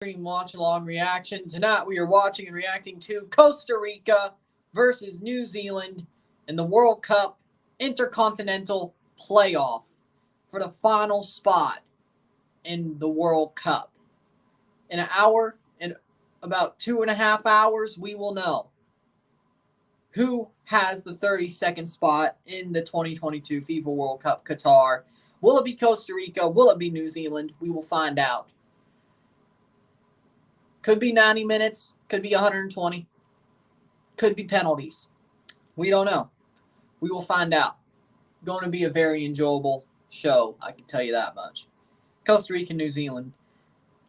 Watchalong reaction. Tonight we are watching and reacting to Costa Rica versus New Zealand in the World Cup Intercontinental playoff for the final spot in the World Cup. In an hour, in about 2.5 hours, we will know who has the 32nd spot in the 2022 FIFA World Cup Qatar. Will it be Costa Rica? Will it be New Zealand? We will find out. Could be 90 minutes. Could be 120. Could be penalties. We don't know. We will find out. Going to be a very enjoyable show, I can tell you that much. Costa Rica, New Zealand.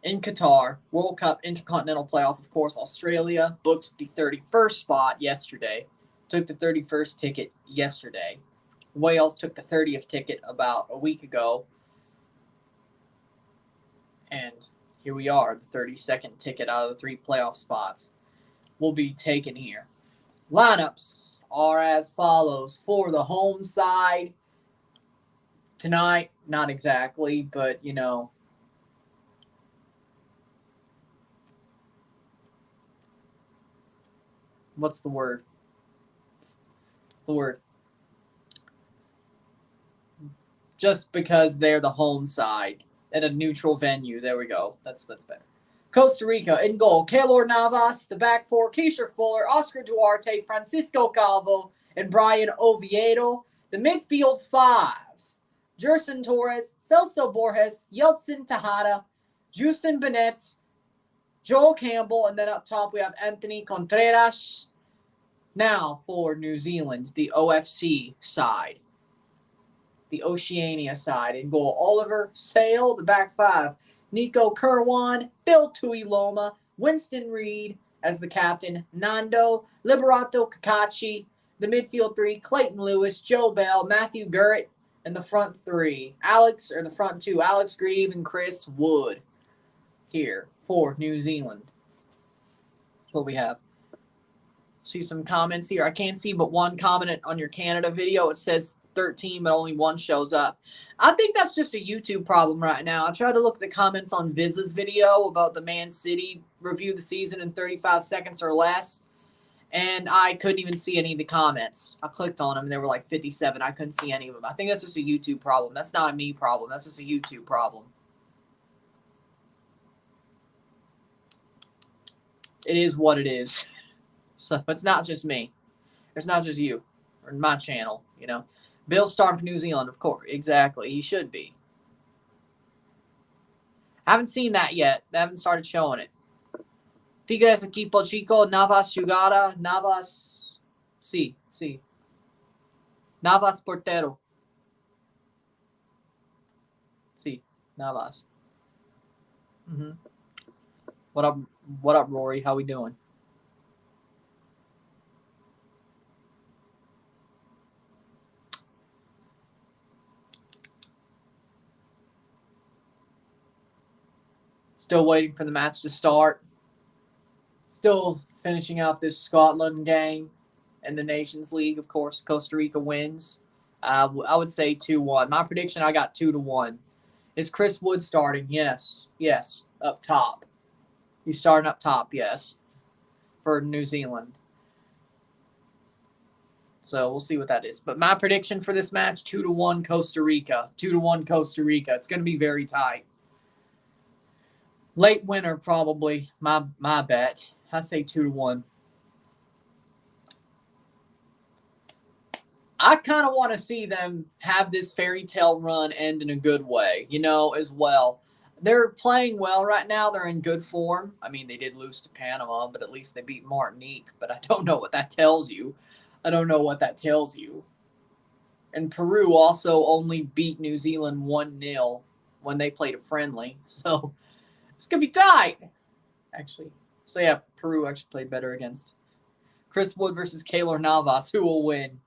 In Qatar, World Cup Intercontinental Playoff, of course, Australia booked the 31st spot yesterday. Took the 31st ticket yesterday. Wales took the 30th ticket about a week ago. And here we are, the 32nd ticket out of the 3 playoff spots will be taken here. Lineups are as follows for the home side. Tonight, not exactly, but, you know, what's the word? The word. Just because they're the home side at a neutral venue. There we go. That's better. Costa Rica in goal. Keylor Navas. The back four. Keisha Fuller, Oscar Duarte, Francisco Calvo, and Brian Oviedo. The midfield 5. Gerson Torres, Celso Borges, Yeltsin Tejada, Jusen Benet, Joel Campbell, and then up top we have Anthony Contreras. Now for New Zealand, the OFC side. The Oceania side. In goal, Oliver Sale. The back 5, Nico Kerwan, Bill Tuiloma, Winston Reed as the captain, Nando, Liberato Kakachi. The midfield 3, Clayton Lewis, Joe Bell, Matthew Gurritt. And the front 3, the front 2, Alex Grieve and Chris Wood. Here for New Zealand. What we have. See some comments here. I can't see but one comment on your Canada video. It says 13, but only 1 shows up. I think that's just a YouTube problem right now. I tried to look at the comments on Viz's video about the Man City review the season in 35 seconds or less, and I couldn't even see any of the comments. I clicked on them, and there were like 57. I couldn't see any of them. I think that's just a YouTube problem. That's not a me problem. That's just a YouTube problem. It is what it is. So it's not just me. It's not just you or my channel, you know. Bill Starr from New Zealand, of course. Exactly. He should be. Haven't seen that yet. They haven't started showing it. Tigres equipo chico, Navas jugada, Navas. Sí. Navas portero. Sí, Navas. What up, Rory? How we doing? Still waiting for the match to start. Still finishing out this Scotland game and the Nations League. Of course, Costa Rica wins. I would say 2-1. My prediction, I got 2-1. Is Chris Wood starting? Yes. Up top. He's starting up top, yes, for New Zealand. So we'll see what that is. But my prediction for this match, 2-1 Costa Rica. 2-1 Costa Rica. It's going to be very tight. Late winner, probably, my bet. I say 2-1. I kind of want to see them have this fairy tale run end in a good way, you know, as well. They're playing well right now. They're in good form. I mean, they did lose to Panama, but at least they beat Martinique. But I don't know what that tells you. And Peru also only beat New Zealand 1-0 when they played a friendly. So it's going to be tight, actually. So, yeah, Peru actually played better against Chris Wood versus Keylor Navas. Who will win?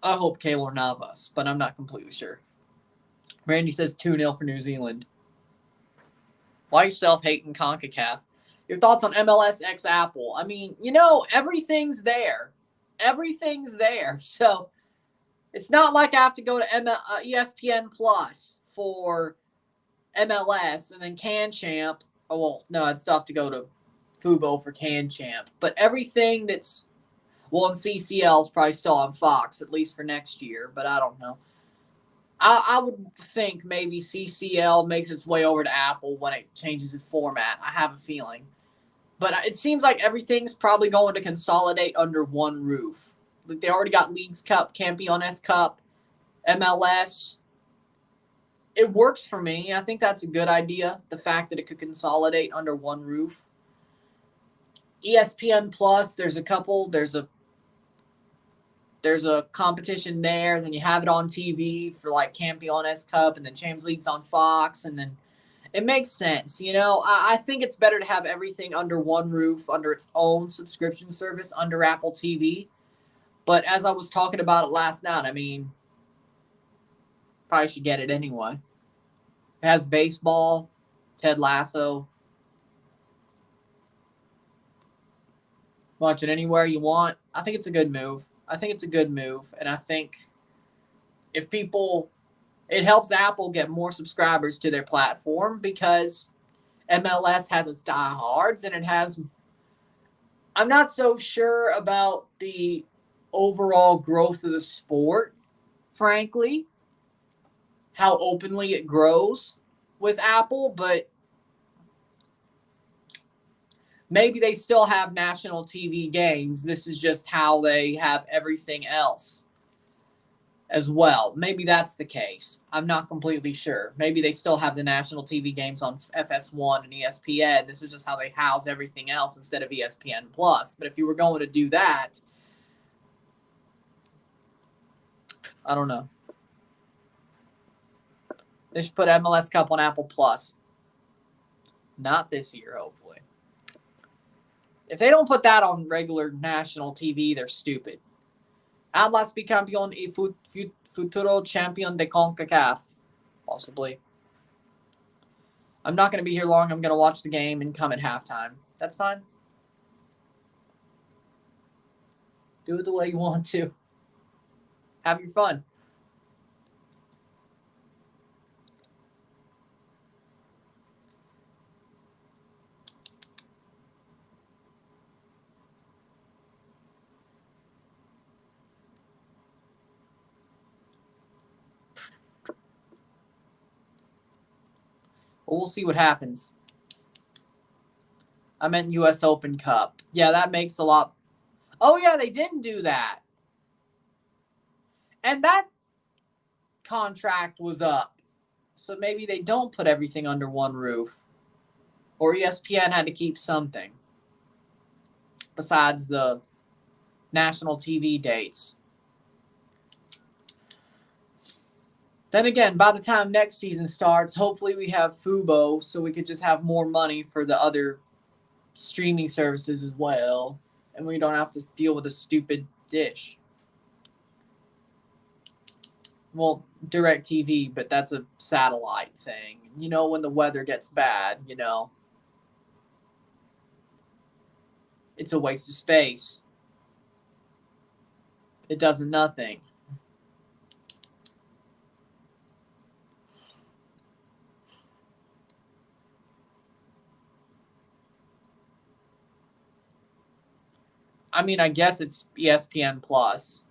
I hope Keylor Navas, but I'm not completely sure. Randy says 2-0 for New Zealand. Why you self-hating CONCACAF? Your thoughts on MLS x Apple? I mean, you know, everything's there. So it's not like I have to go to ESPN Plus for MLS, and then Can Champ. Oh, well, no, I'd still have to go to Fubo for Can Champ. But everything that's, well, and CCL is probably still on Fox, at least for next year, but I don't know. I would think maybe CCL makes its way over to Apple when it changes its format. I have a feeling. But it seems like everything's probably going to consolidate under one roof. Like they already got Leagues Cup, Campeones Cup, MLS. It works for me. I think that's a good idea. The fact that it could consolidate under one roof. ESPN Plus, there's a competition there, and then you have it on TV for like Campeones Cup, and then Champions League's on Fox, and then it makes sense. You know, I think it's better to have everything under one roof, under its own subscription service, under Apple TV. But as I was talking about it last night, I mean, probably should get it anyway. It has baseball, Ted Lasso. Watch it anywhere you want. I think it's a good move. And I think if people, it helps Apple get more subscribers to their platform because MLS has its diehards and it has, I'm not so sure about the overall growth of the sport, frankly, how openly it grows with Apple, but maybe they still have national TV games. This is just how they have everything else as well. Maybe that's the case. I'm not completely sure. Maybe they still have the national TV games on FS1 and ESPN. This is just how they house everything else instead of ESPN Plus. But if you were going to do that, I don't know. They should put MLS Cup on Apple Plus. Not this year, hopefully. If they don't put that on regular national TV, they're stupid. Atlas bicampeón y futuro champion de CONCACAF. Possibly. I'm not going to be here long. I'm going to watch the game and come at halftime. That's fine. Do it the way you want to. Have your fun. But we'll see what happens. I meant U.S. Open Cup. Yeah, that makes a lot. Oh, yeah, they didn't do that. And that contract was up. So maybe they don't put everything under one roof. Or ESPN had to keep something besides the national TV dates. Then again, by the time next season starts, hopefully we have Fubo so we could just have more money for the other streaming services as well. And we don't have to deal with a stupid dish. Well, DirecTV, but that's a satellite thing. You know, when the weather gets bad, you know, it's a waste of space. It does nothing. I mean, I guess it's ESPN Plus,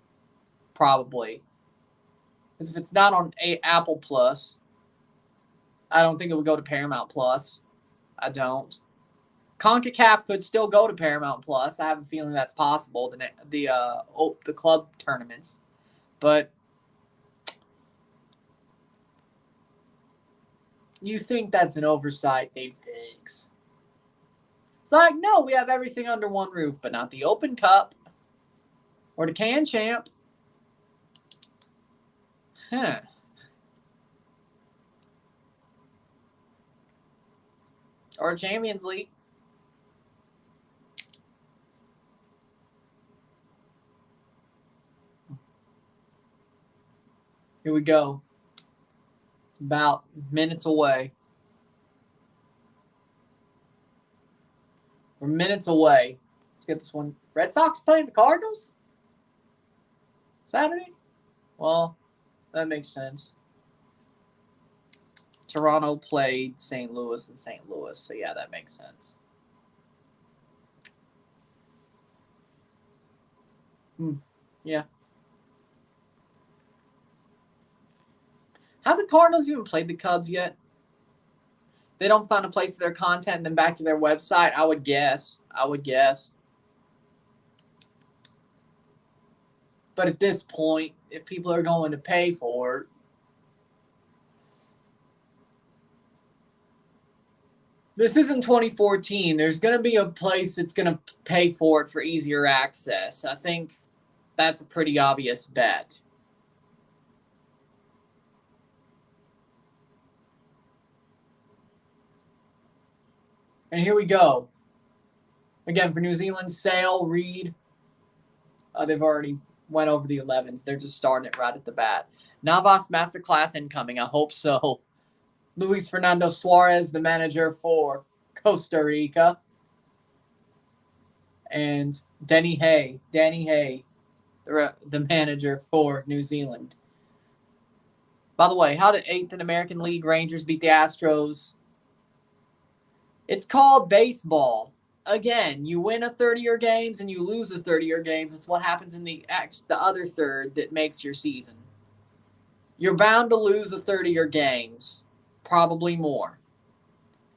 probably. Because if it's not on Apple Plus, I don't think it would go to Paramount Plus. I don't. CONCACAF could still go to Paramount Plus. I have a feeling that's possible. The club tournaments, but you think that's an oversight they'd fix? It's like, no, we have everything under one roof, but not the Open Cup or the Can Champ. Huh. Or Champions League. Here we go. It's about minutes away. We're minutes away. Let's get this one. Red Sox playing the Cardinals? Saturday? Well, that makes sense. Toronto played St. Louis and St. Louis, so yeah, that makes sense. Yeah. Have the Cardinals even played the Cubs yet? They don't find a place to their content and then back to their website? I would guess. But at this point, if people are going to pay for it, this isn't 2014. There's going to be a place that's going to pay for it for easier access. I think that's a pretty obvious bet. And here we go. Again, for New Zealand, Sale, Reed. They've already went over the 11s. They're just starting it right at the bat. Navas masterclass incoming. I hope so. Luis Fernando Suarez, the manager for Costa Rica. And Danny Hay, the manager for New Zealand. By the way, how did 8th in American League Rangers beat the Astros? It's called baseball. Again, you win a 30-year games and you lose a 30-year games. It's what happens in the other third that makes your season. You're bound to lose a 30-year games. Probably more.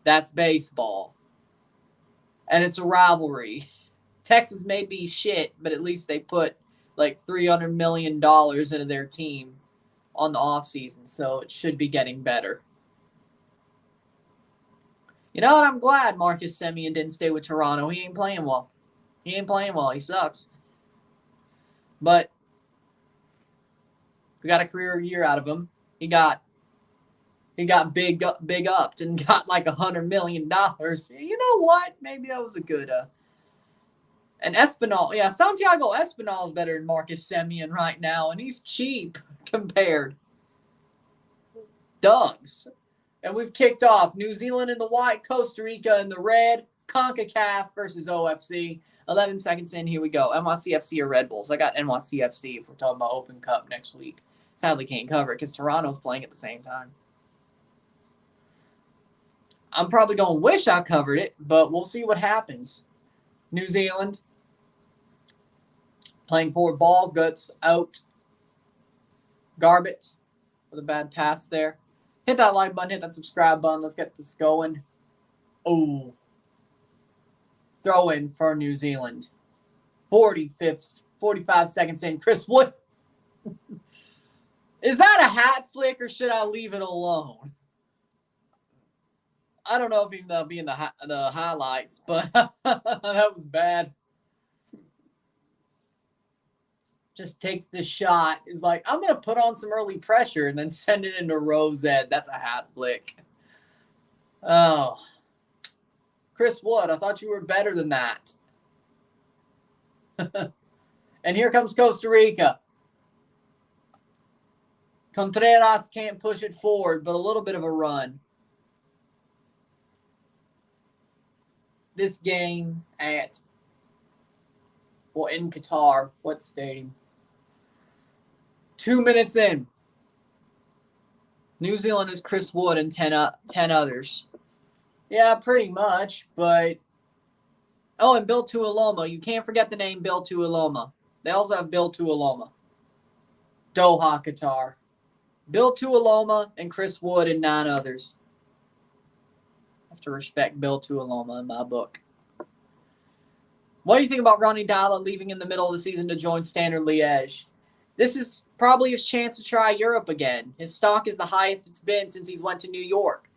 That's baseball. And it's a rivalry. Texas may be shit, but at least they put like $300 million into their team on the offseason, so it should be getting better. You know what? I'm glad Marcus Semien didn't stay with Toronto. He ain't playing well. He sucks. But we got a career year out of him. He got big upped and got like $100 million. You know what? Maybe that was a good. And Espinal, yeah, Santiago Espinal is better than Marcus Semien right now, and he's cheap compared. Doug's. And we've kicked off New Zealand in the white, Costa Rica in the red, CONCACAF versus OFC. 11 seconds in, here we go. NYCFC or Red Bulls? I got NYCFC if we're talking about Open Cup next week. Sadly can't cover it because Toronto's playing at the same time. I'm probably going to wish I covered it, but we'll see what happens. New Zealand playing forward ball, guts out. Garbett with a bad pass there. Hit that like button, hit that subscribe button. Let's get this going. Oh. Throw in for New Zealand. 45 seconds in. Chris Wood. Is that a hat flick or should I leave it alone? I don't know if even that'll be in the highlights, but that was bad. Just takes the shot. Is like, I'm going to put on some early pressure and then send it into Rosette. That's a hat flick. Oh. Chris Wood, I thought you were better than that. And here comes Costa Rica. Contreras can't push it forward, but a little bit of a run. This game in Qatar, what stadium? 2 minutes in. New Zealand is Chris Wood and 10 others. Yeah, pretty much, but... Oh, and Bill Tuiloma. You can't forget the name Bill Tuiloma. They also have Bill Tuiloma. Doha, Qatar. Bill Tuiloma and Chris Wood and 9 others. I have to respect Bill Tuiloma in my book. What do you think about Ronnie Dalla leaving in the middle of the season to join Standard Liège? This is probably his chance to try Europe again. His stock is the highest it's been since he's went to New York.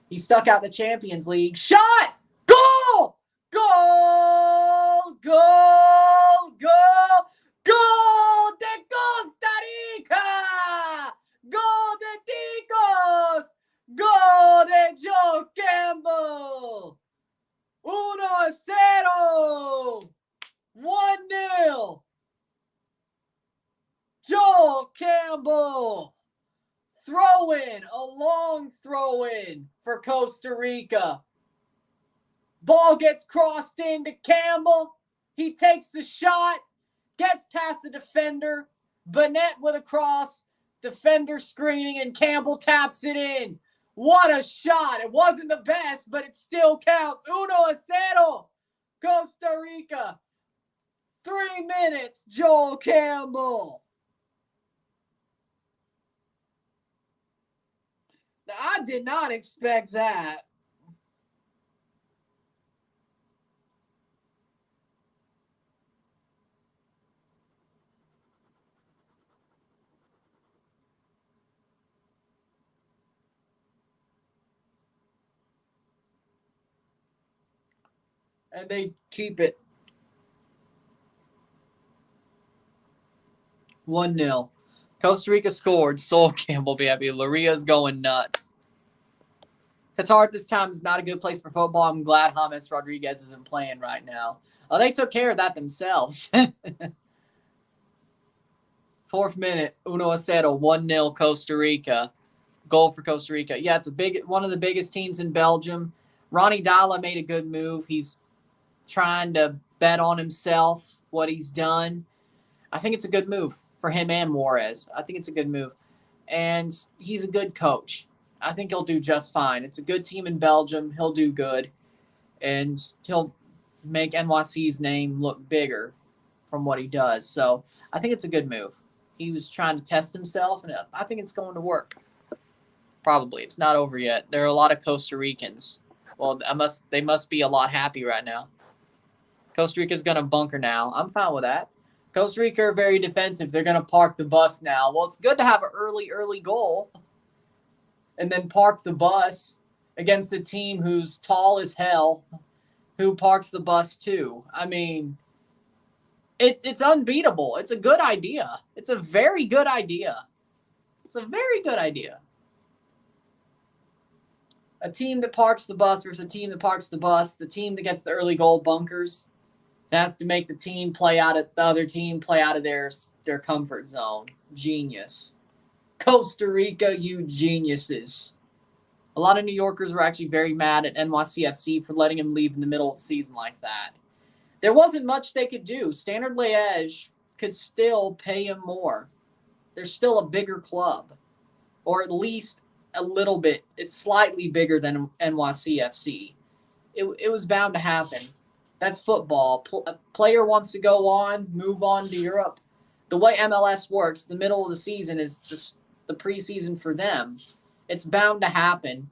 He stuck out the Champions League. Shot! Goal! Goal! Goal! Goal! Goal de Costa Rica! Goal de Ticos! Goal de Joe Campbell! 1-0! 1-0! Joel Campbell! Throw-in, a long throw-in for Costa Rica. Ball gets crossed into Campbell. He takes the shot, gets past the defender. Bennett with a cross, defender screening, and Campbell taps it in. What a shot. It wasn't the best, but it still counts. 1-0. Costa Rica. 3 minutes, Joel Campbell. Now, I did not expect that. And they keep it 1-0. Costa Rica scored. Sol Campbell be happy. Laria's going nuts. Qatar at this time is not a good place for football. I'm glad James Rodriguez isn't playing right now. Oh, they took care of that themselves. 4th minute, 1-0, 1-0 Costa Rica. Goal for Costa Rica. Yeah, it's one of the biggest teams in Belgium. Ronnie Dalla made a good move. He's trying to bet on himself, what he's done. I think it's a good move for him and Juarez. I think it's a good move. And he's a good coach. I think he'll do just fine. It's a good team in Belgium. He'll do good. And he'll make NYC's name look bigger from what he does. So I think it's a good move. He was trying to test himself, and I think it's going to work. Probably. It's not over yet. There are a lot of Costa Ricans. Well, they must be a lot happy right now. Costa Rica's going to bunker now. I'm fine with that. Costa Rica are very defensive. They're going to park the bus now. Well, it's good to have an early goal and then park the bus against a team who's tall as hell, who parks the bus too. I mean, it's unbeatable. It's a good idea. It's a very good idea. It's a very good idea. A team that parks the bus versus a team that parks the bus. The team that gets the early goal bunkers. It has to make the team play out of the other team, play out of their comfort zone. Genius. Costa Rica, you geniuses. A lot of New Yorkers were actually very mad at NYCFC for letting him leave in the middle of the season like that. There wasn't much they could do. Standard Liège could still pay him more. They're still a bigger club. Or at least a little bit. It's slightly bigger than NYCFC. It was bound to happen. That's football. A player wants to go on, move on to Europe. The way MLS works, the middle of the season is the preseason for them. It's bound to happen.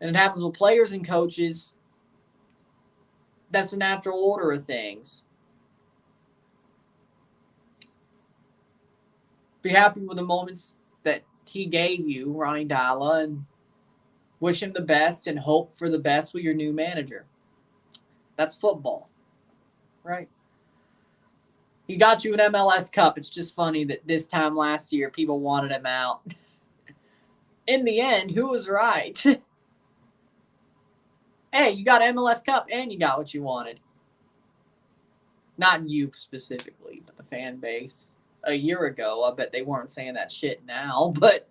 And it happens with players and coaches. That's the natural order of things. Be happy with the moments that he gave you, Ronnie Dalla, and wish him the best and hope for the best with your new manager. That's football, right? He got you an MLS Cup. It's just funny that this time last year, people wanted him out. In the end, who was right? Hey, you got an MLS Cup and you got what you wanted. Not you specifically, but the fan base. A year ago, I bet they weren't saying that shit now, but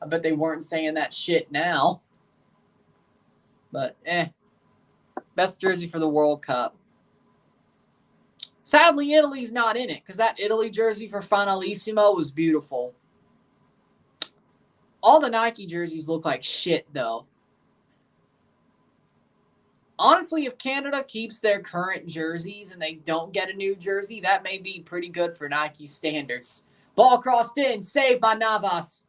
I bet they weren't saying that shit now. But, best jersey for the World Cup. Sadly, Italy's not in it because that Italy jersey for Finalissimo was beautiful. All the Nike jerseys look like shit, though. Honestly, if Canada keeps their current jerseys and they don't get a new jersey, that may be pretty good for Nike standards. Ball crossed in, saved by Navas.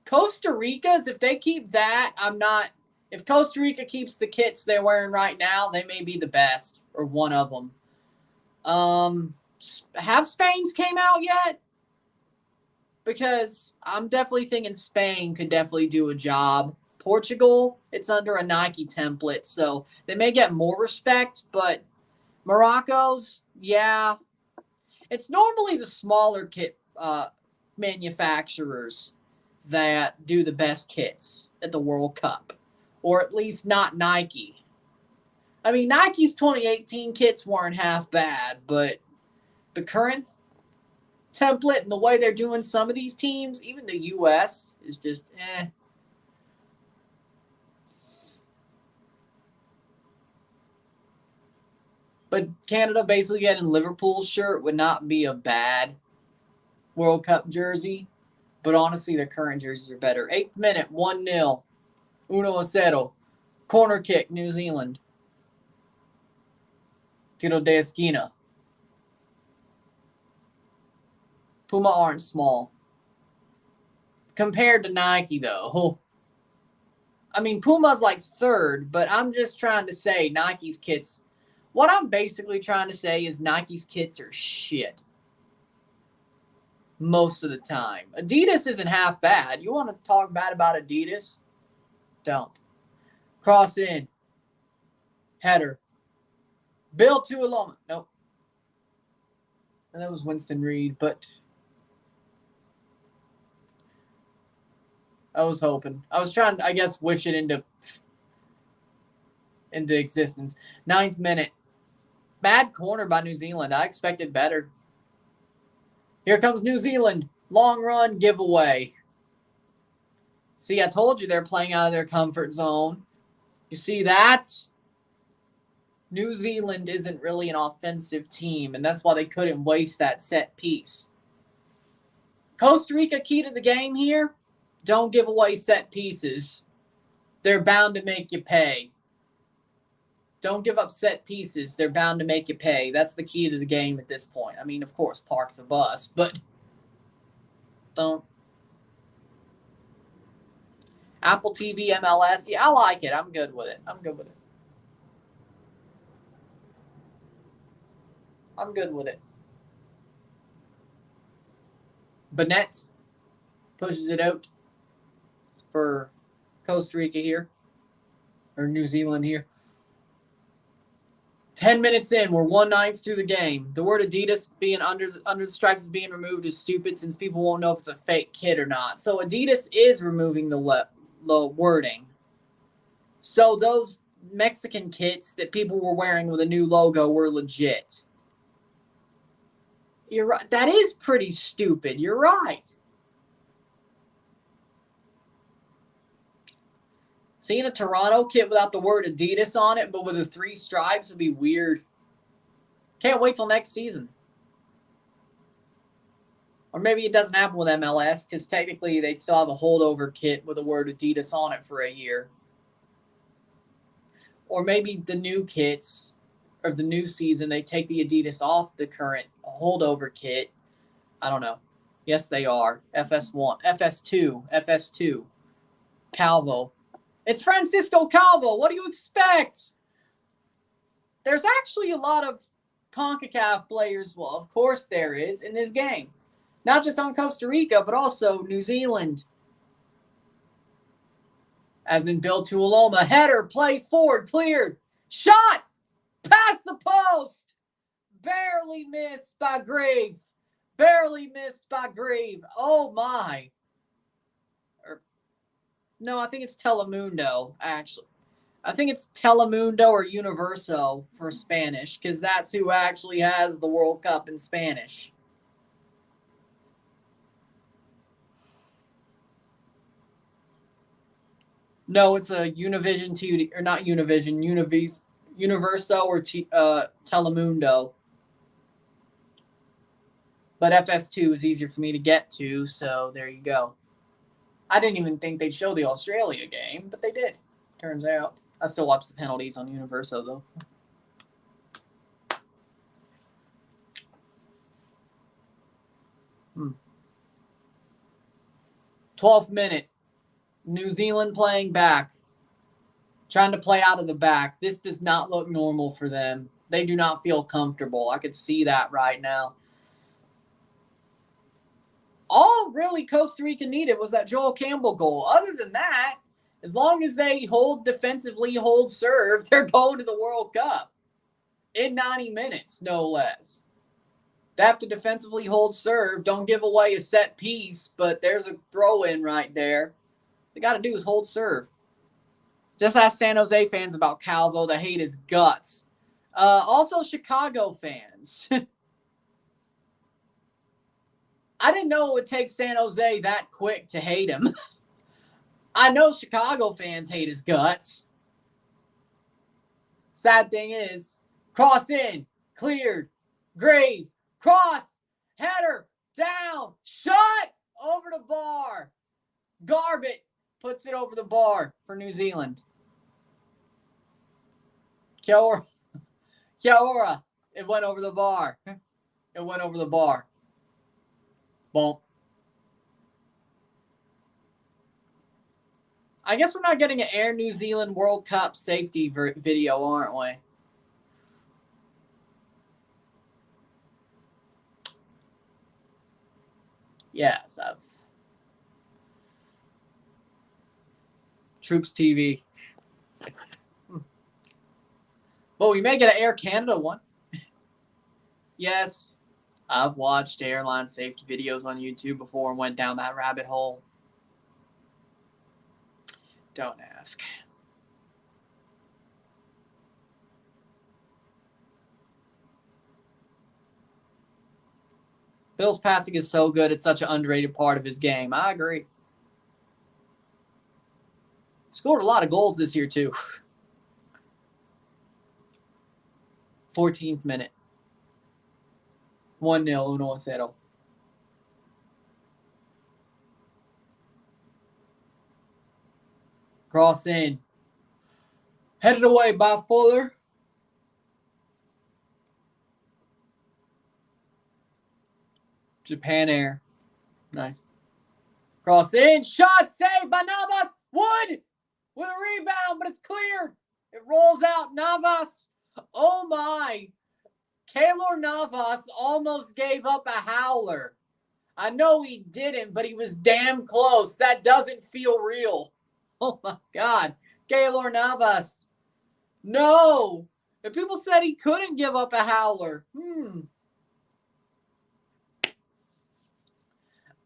Costa Rica's, if they keep that, if Costa Rica keeps the kits they're wearing right now, they may be the best, or one of them. Have Spain's came out yet? Because I'm definitely thinking Spain could definitely do a job. Portugal, it's under a Nike template, so they may get more respect, but Morocco's, yeah. It's normally the smaller kit manufacturers that do the best kits at the World Cup, or at least not Nike. I mean, Nike's 2018 kits weren't half bad, but the current template and the way they're doing some of these teams, even the U.S., is just But Canada basically getting Liverpool's shirt would not be a bad World Cup jersey. But honestly, their current jerseys are better. 8th minute, 1-0. 1-0. Corner kick, New Zealand. Tiro de esquina. Puma aren't small. Compared to Nike, though. I mean, Puma's like 3rd, but I'm just trying to say Nike's kits. What I'm basically trying to say is Nike's kits are shit. Most of the time. Adidas isn't half bad. You want to talk bad about Adidas? Don't. Cross in. Header. Bill to Aloma. Nope. And that was Winston Reed, but I was hoping. I was trying to, I guess, wish it into existence. 9th minute. Bad corner by New Zealand. I expected better. Here comes New Zealand. Long run giveaway. See, I told you they're playing out of their comfort zone. You see that? New Zealand isn't really an offensive team, and that's why they couldn't waste that set piece. Costa Rica, key to the game here, don't give away set pieces. They're bound to make you pay. Don't give up set pieces. They're bound to make you pay. That's the key to the game at this point. I mean, of course, park the bus, but don't. Apple TV, MLS. Yeah, I like it. I'm good with it. I'm good with it. Bennett pushes it out for Costa Rica here. Or New Zealand here. 10 minutes in, we're 1/9 through the game. The word Adidas being under the stripes is being removed is stupid since people won't know if it's a fake kit or not. So Adidas is removing the wording. So those Mexican kits that people were wearing with a new logo were legit. You're right. That is pretty stupid. You're right. Seeing a Toronto kit without the word Adidas on it, but with the 3 stripes would be weird. Can't wait till next season. Or maybe it doesn't happen with MLS because technically they'd still have a holdover kit with the word Adidas on it for a year. Or maybe the new kits of the new season, they take the Adidas off the current holdover kit. I don't know. Yes, they are. FS1, FS2. Calvo. It's Francisco Calvo. What do you expect? There's actually a lot of CONCACAF players, well, of course there is, in this game. Not just on Costa Rica, but also New Zealand. As in Bill Tuoloma. Header, plays forward, cleared. Shot! Past the post! Barely missed by Grave. Oh, my. No, I think it's Telemundo, actually. I think it's Telemundo or Universo for Spanish, because that's who actually has the World Cup in Spanish. No, it's a Univision TV, or not Univision, Universo or Telemundo. But FS2 is easier for me to get to, so there you go. I didn't even think they'd show the Australia game, but they did, turns out. I still watch the penalties on Universo, though. Hmm. 12th minute. New Zealand playing back. Trying to play out of the back. This does not look normal for them. They do not feel comfortable. I could see that right now. All really Costa Rica needed was that Joel Campbell goal. Other than that, as long as they hold defensively, hold serve, they're going to the World Cup. In 90 minutes, no less. They have to defensively hold serve. Don't give away a set piece, but there's a throw-in right there. They got to do is hold serve. Just ask San Jose fans about Calvo. They hate his guts. Also, Chicago fans. I didn't know it would take San Jose that quick to hate him. I know Chicago fans hate his guts. Sad thing is, cross in, cleared, Grave, cross, header, down, shot. over the bar. Garbett puts it over the bar for New Zealand. Kia ora. It went over the bar. It went over the bar. Boom. I guess we're not getting an Air New Zealand World Cup safety video, aren't we? Yes, I've. Troops TV. Well, we may get an Air Canada one. Yes, I've watched airline safety videos on YouTube before and went down that rabbit hole. Don't ask. Bill's passing is so good. It's such an underrated part of his game. I agree. Scored a lot of goals this year, too. 14th minute. 1-0, 1-0. Cross in. Headed away by Fuller. Japan Air. Nice. Cross in. Shot saved by Navas. Wood with a rebound, but it's cleared. It rolls out. Navas. Oh, my. Keylor Navas almost gave up a howler. I know he didn't, but he was damn close. That doesn't feel real. Oh, my God. Keylor Navas. No. If people said he couldn't give up a howler.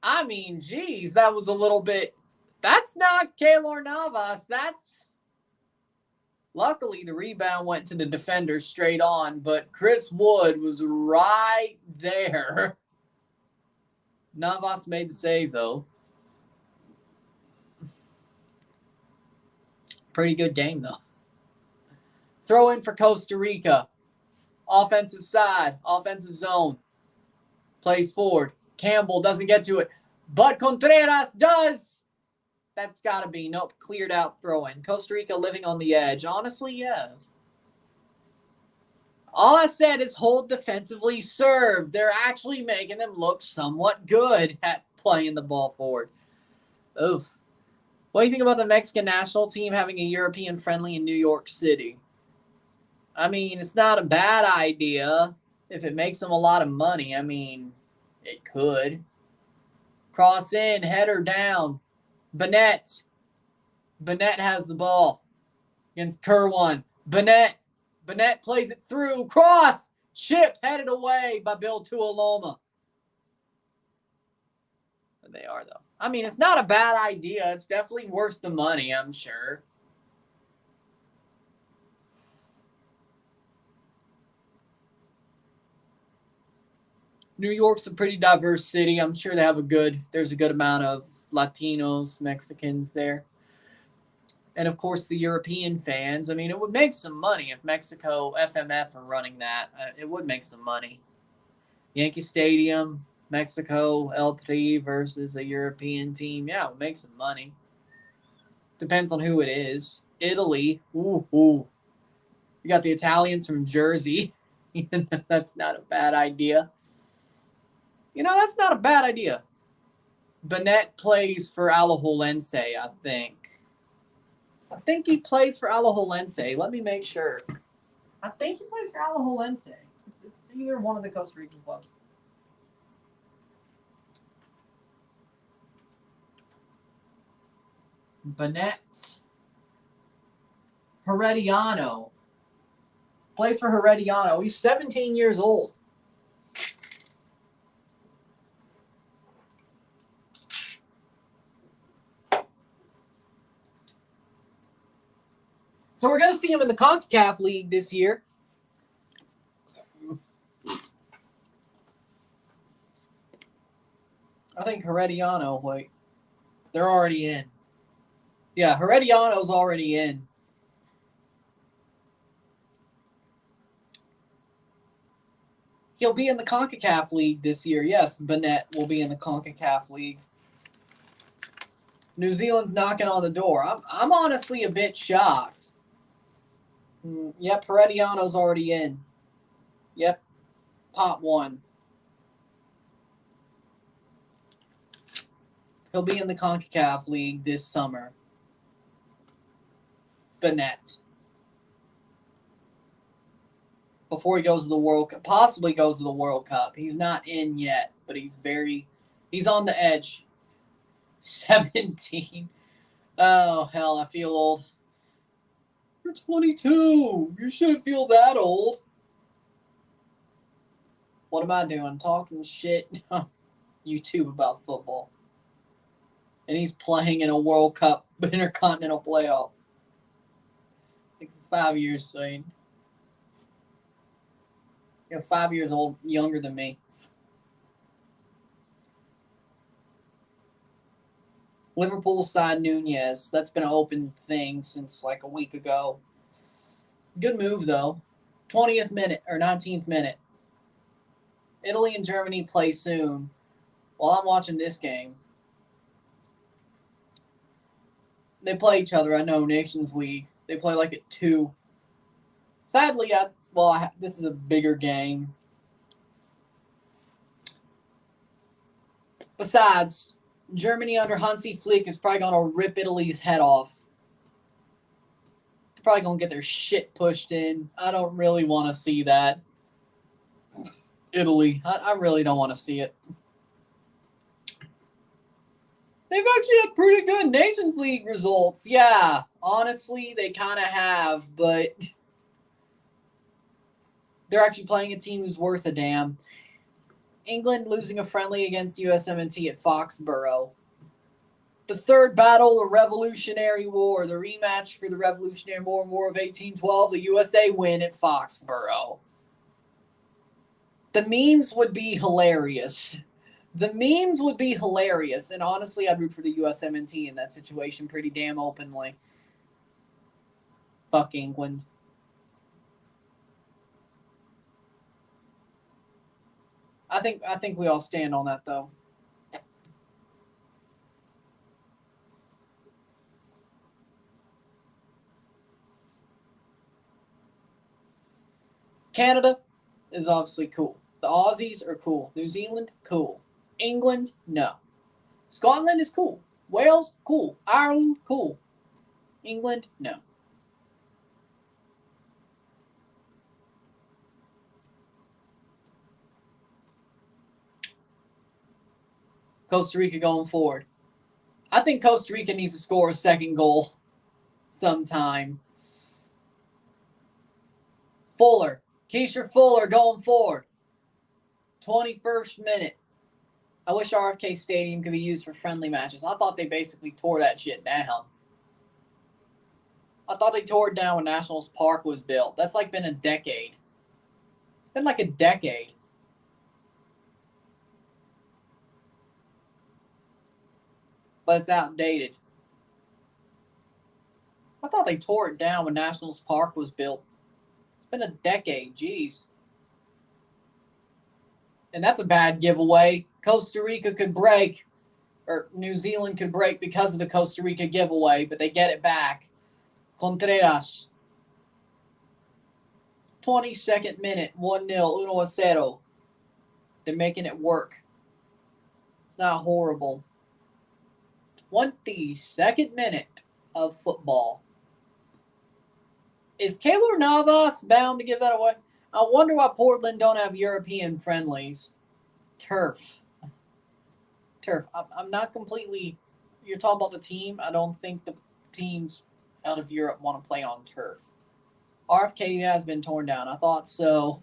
I mean, geez, that was a little bit. That's not Keylor Navas. That's. Luckily, the rebound went to the defender straight on, but Chris Wood was right there. Navas made the save, though. Pretty good game, though. Throw in for Costa Rica. Offensive side, offensive zone. Plays forward. Campbell doesn't get to it, but Contreras does. That's got to be. Nope, cleared out throw-in. Costa Rica living on the edge. Honestly, yeah. All I said is hold defensively, serve. They're actually making them look somewhat good at playing the ball forward. Oof. What do you think about the Mexican national team having a European friendly in New York City? I mean, it's not a bad idea if it makes them a lot of money. I mean, it could. Cross in, header down. Bennett has the ball against Kerwin. Bennett plays it through. Cross. Chip headed away by Bill Tuoloma. They are, though. I mean, it's not a bad idea. It's definitely worth the money, I'm sure. New York's a pretty diverse city. I'm sure there's a good amount of Latinos, Mexicans there. And, of course, the European fans. I mean, it would make some money if Mexico, FMF are running that. It would make some money. Yankee Stadium, Mexico, El Tri versus a European team. Yeah, it would make some money. Depends on who it is. Italy. Ooh. You got the Italians from Jersey. That's not a bad idea. That's not a bad idea. Bennett plays for Alajuelense, I think. I think he plays for Alajuelense. Let me make sure. I think he plays for Alajuelense. It's either one of the Costa Rican clubs. Bennett. Herediano. Plays for Herediano. He's 17 years old. So we're going to see him in the CONCACAF League this year. I think Herediano, they're already in. Yeah, Herediano's already in. He'll be in the CONCACAF League this year. Yes, Bennett will be in the CONCACAF League. New Zealand's knocking on the door. I'm honestly a bit shocked. Yep, Herediano's already in. Yep, pot one. He'll be in the CONCACAF League this summer. Bennett. Before he goes to the World Cup, possibly goes to the World Cup. He's not in yet, but he's on the edge. 17. Oh, hell, I feel old. You're 22. You shouldn't feel that old. What am I doing? Talking shit on YouTube about football. And he's playing in a World Cup Intercontinental playoff. Like 5 years, Shane. 5 years old, younger than me. Liverpool signed Nunez. That's been an open thing since like a week ago. Good move, though. 20th minute or 19th minute. Italy and Germany play soon. While I'm watching this game, they play each other. I know, Nations League. They play like at 2. Sadly, this is a bigger game. Besides, Germany under Hansi Flick is probably going to rip Italy's head off. They're probably going to get their shit pushed in. I don't really want to see that. Italy. I really don't want to see it. They've actually had pretty good Nations League results. Yeah, honestly, they kind of have, but they're actually playing a team who's worth a damn. England losing a friendly against USMNT at Foxborough. The third battle, the Revolutionary War, the rematch for the Revolutionary War of 1812, the USA win at Foxborough. The memes would be hilarious. And honestly, I'd root for the USMNT in that situation pretty damn openly. Fuck England. I think we all stand on that, though. Canada is obviously cool. The Aussies are cool. New Zealand, cool. England, no. Scotland is cool. Wales, cool. Ireland, cool. England, no. Costa Rica going forward. I think Costa Rica needs to score a second goal sometime. Fuller. Keisha Fuller going forward. 21st minute. I wish RFK Stadium could be used for friendly matches. I thought they basically tore that shit down. I thought they tore it down when Nationals Park was built. That's like been a decade. It's been like a decade. But it's outdated. I thought they tore it down when Nationals Park was built. It's been a decade. Jeez. And that's a bad giveaway. Costa Rica could break, or New Zealand could break because of the Costa Rica giveaway, but they get it back. Contreras. 22nd minute, 1-0, 1-0. They're making it work. It's not horrible. 22nd minute of football. Is Keylor Navas bound to give that away? I wonder why Portland don't have European friendlies. Turf. I'm not completely... You're talking about the team. I don't think the teams out of Europe want to play on turf. RFK has been torn down. I thought so.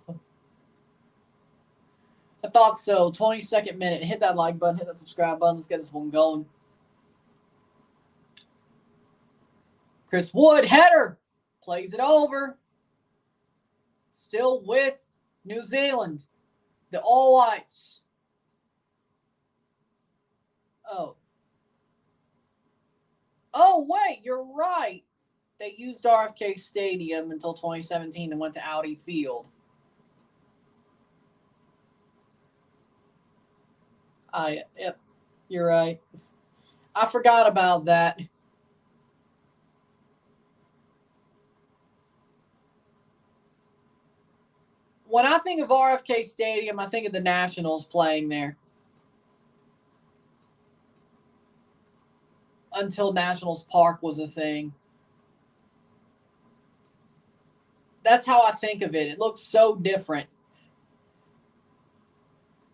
22nd minute. Hit that like button. Hit that subscribe button. Let's get this one going. Chris Wood, header. Plays it over. Still with New Zealand. The All Whites. Oh, wait, you're right. They used RFK Stadium until 2017 and went to Audi Field. Yep, you're right. I forgot about that. When I think of RFK Stadium, I think of the Nationals playing there. Until Nationals Park was a thing. That's how I think of it. It looks so different.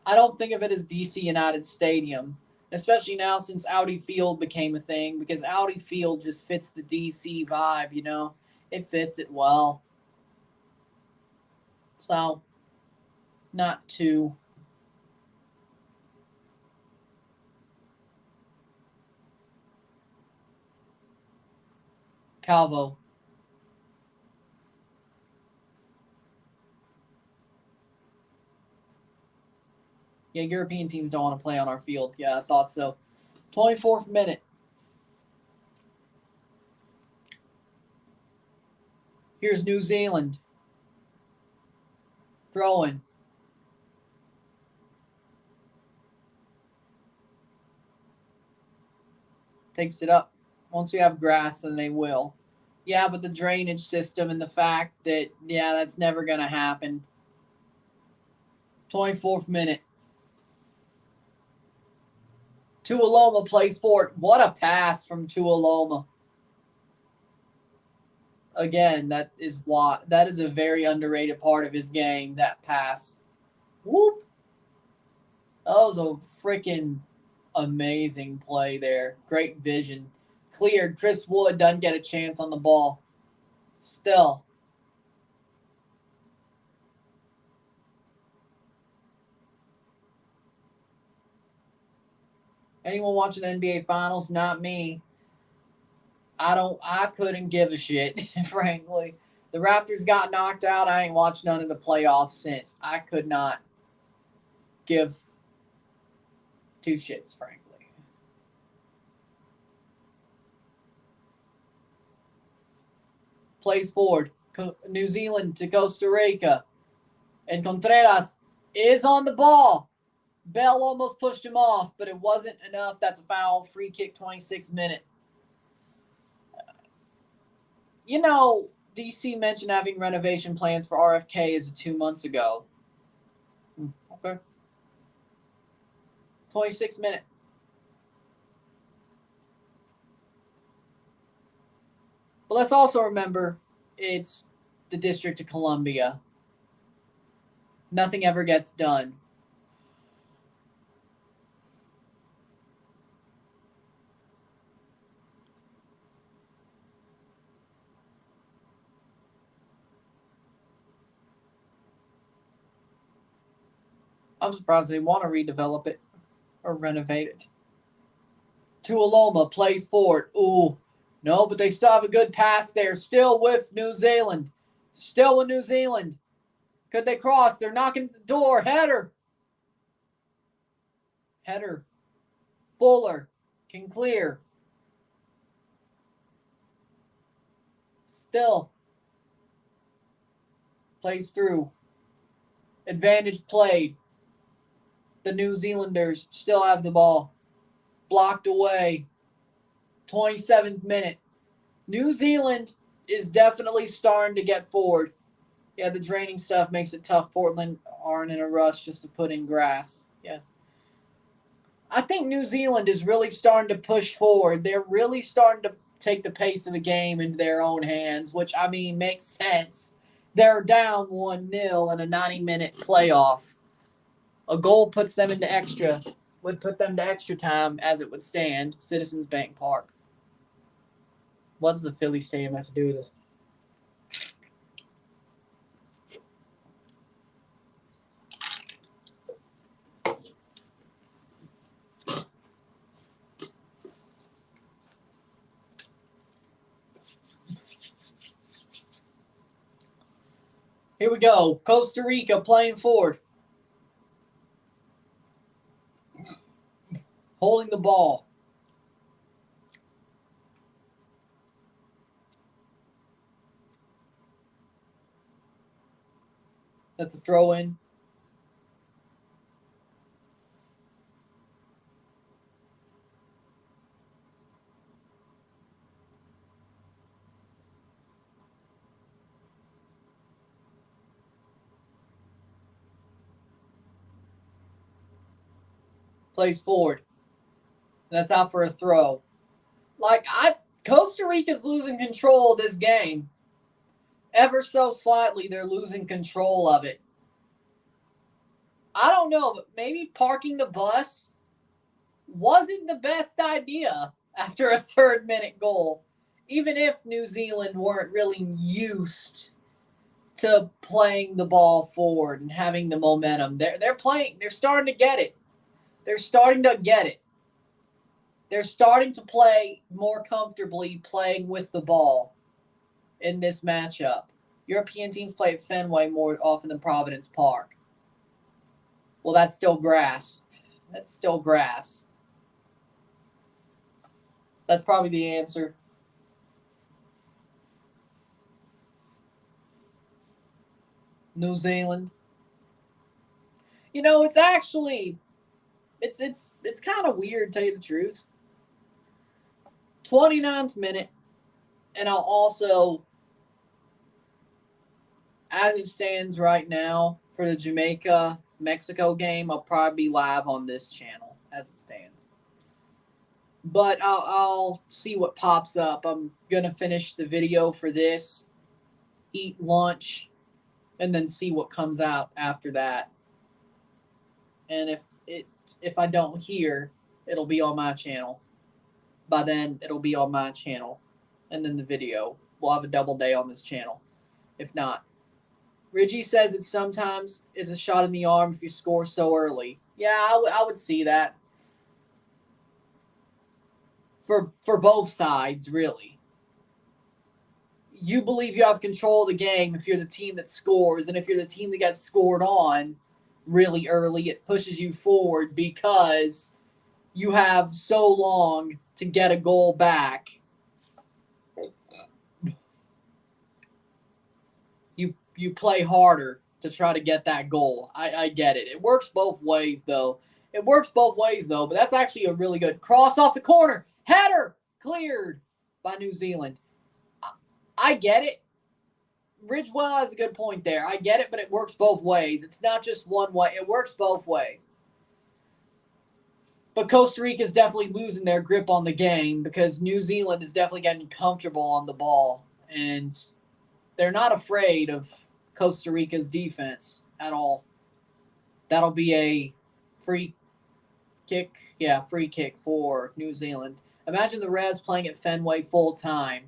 I don't think of it as DC United Stadium, especially now since Audi Field became a thing, because Audi Field just fits the DC vibe, you know? It fits it well. So, not too. Calvo. Yeah, European teams don't want to play on our field. Yeah, I thought so. 24th minute. Here's New Zealand. Throwing. Takes it up. Once we have grass, then they will. Yeah, but the drainage system and the fact that, yeah, that's never going to happen. 24th minute. Tuoloma plays for it. What a pass from Tuoloma. Again, that is a very underrated part of his game, that pass. Whoop. That was a freaking amazing play there. Great vision. Cleared. Chris Wood doesn't get a chance on the ball. Still. Anyone watching the NBA Finals? Not me. I couldn't give a shit, frankly. The Raptors got knocked out. I ain't watched none of the playoffs since. I could not give two shits, frankly. Plays forward. New Zealand to Costa Rica. And Contreras is on the ball. Bell almost pushed him off, but it wasn't enough. That's a foul. Free kick, 26th minute. You know, DC mentioned having renovation plans for RFK as of 2 months ago. Okay. 26th minute. But let's also remember it's the District of Columbia. Nothing ever gets done. I'm surprised they want to redevelop it or renovate it. Tuoloma plays forward. Ooh, no, but they still have a good pass there. Still with New Zealand. Still with New Zealand. Could they cross? They're knocking at the door. Header. Header. Fuller can clear. Still plays through. Advantage played. The New Zealanders still have the ball. Blocked away. 27th minute. New Zealand is definitely starting to get forward. Yeah, the draining stuff makes it tough. Portland aren't in a rush just to put in grass. Yeah. I think New Zealand is really starting to push forward. They're really starting to take the pace of the game into their own hands, which, I mean, makes sense. They're down 1-0 in a 90-minute playoff. A goal puts them into extra, would put them to extra time as it would stand. Citizens Bank Park. What does the Philly Stadium have to do with this? Here we go. Costa Rica playing forward. Holding the ball. That's a throw in. Plays forward. That's out for a throw. Costa Rica's losing control of this game. Ever so slightly, they're losing control of it. I don't know, but maybe parking the bus wasn't the best idea after a third-minute goal, even if New Zealand weren't really used to playing the ball forward and having the momentum. They're starting to get it. They're starting to get it. They're starting to play more comfortably playing with the ball in this matchup. European teams play at Fenway more often than Providence Park. Well, that's still grass. That's still grass. That's probably the answer. New Zealand. You know, it's actually it's kind of weird, to tell you the truth. 29th minute, and I'll also, as it stands right now for the Jamaica-Mexico game, I'll probably be live on this channel as it stands. But I'll see what pops up. I'm going to finish the video for this, eat lunch, and then see what comes out after that. And if I don't hear, it'll be on my channel. By then, it'll be on my channel. And then the video. We'll have a double day on this channel. If not. Ridgie says it sometimes is a shot in the arm if you score so early. Yeah, I would see that. For both sides, really. You believe you have control of the game if you're the team that scores. And if you're the team that gets scored on really early, it pushes you forward because you have so long to get a goal back. You play harder to try to get that goal. I get it. It works both ways, though. But that's actually a really good cross off the corner. Header cleared by New Zealand. I get it. Ridgewell has a good point there. I get it, but it works both ways. It's not just one way. It works both ways. But Costa Rica is definitely losing their grip on the game because New Zealand is definitely getting comfortable on the ball. And they're not afraid of Costa Rica's defense at all. That'll be a free kick. Yeah, free kick for New Zealand. Imagine the Revs playing at Fenway full time.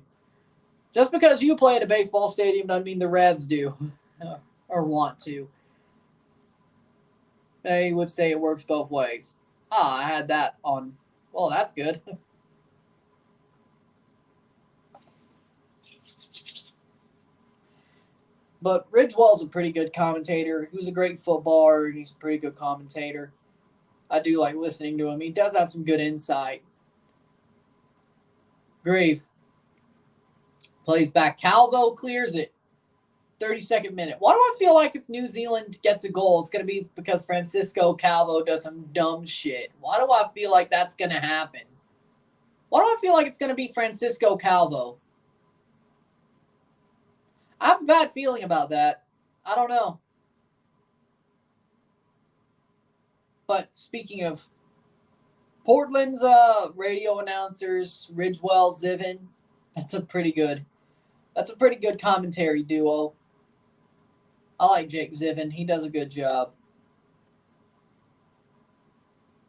Just because you play at a baseball stadium doesn't mean the Revs do or want to. They would say it works both ways. I had that on. Well, that's good. But Ridgewell's a pretty good commentator. He was a great footballer, and he's a pretty good commentator. I do like listening to him. He does have some good insight. Grieve. Plays back. Calvo clears it. 32nd minute. Why do I feel like if New Zealand gets a goal, it's going to be because Francisco Calvo does some dumb shit? Why do I feel like that's going to happen? Why do I feel like it's going to be Francisco Calvo? I have a bad feeling about that. I don't know. But speaking of Portland's radio announcers, Ridgewell, Ziven, that's a pretty good commentary duo. I like Jake Ziven. He does a good job.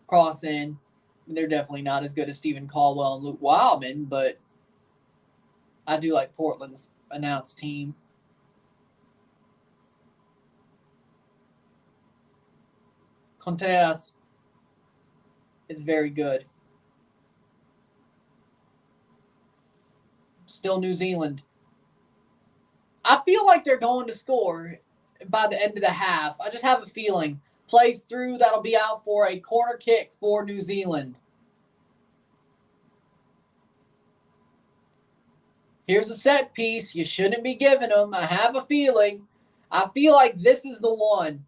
Cross in. They're definitely not as good as Stephen Caldwell and Luke Wildman, but I do like Portland's announced team. Contreras is very good. Still New Zealand. I feel like they're going to score by the end of the half. I just have a feeling. Plays through, that'll be out for a corner kick for New Zealand. Here's a set piece. You shouldn't be giving them. I have a feeling. I feel like this is the one.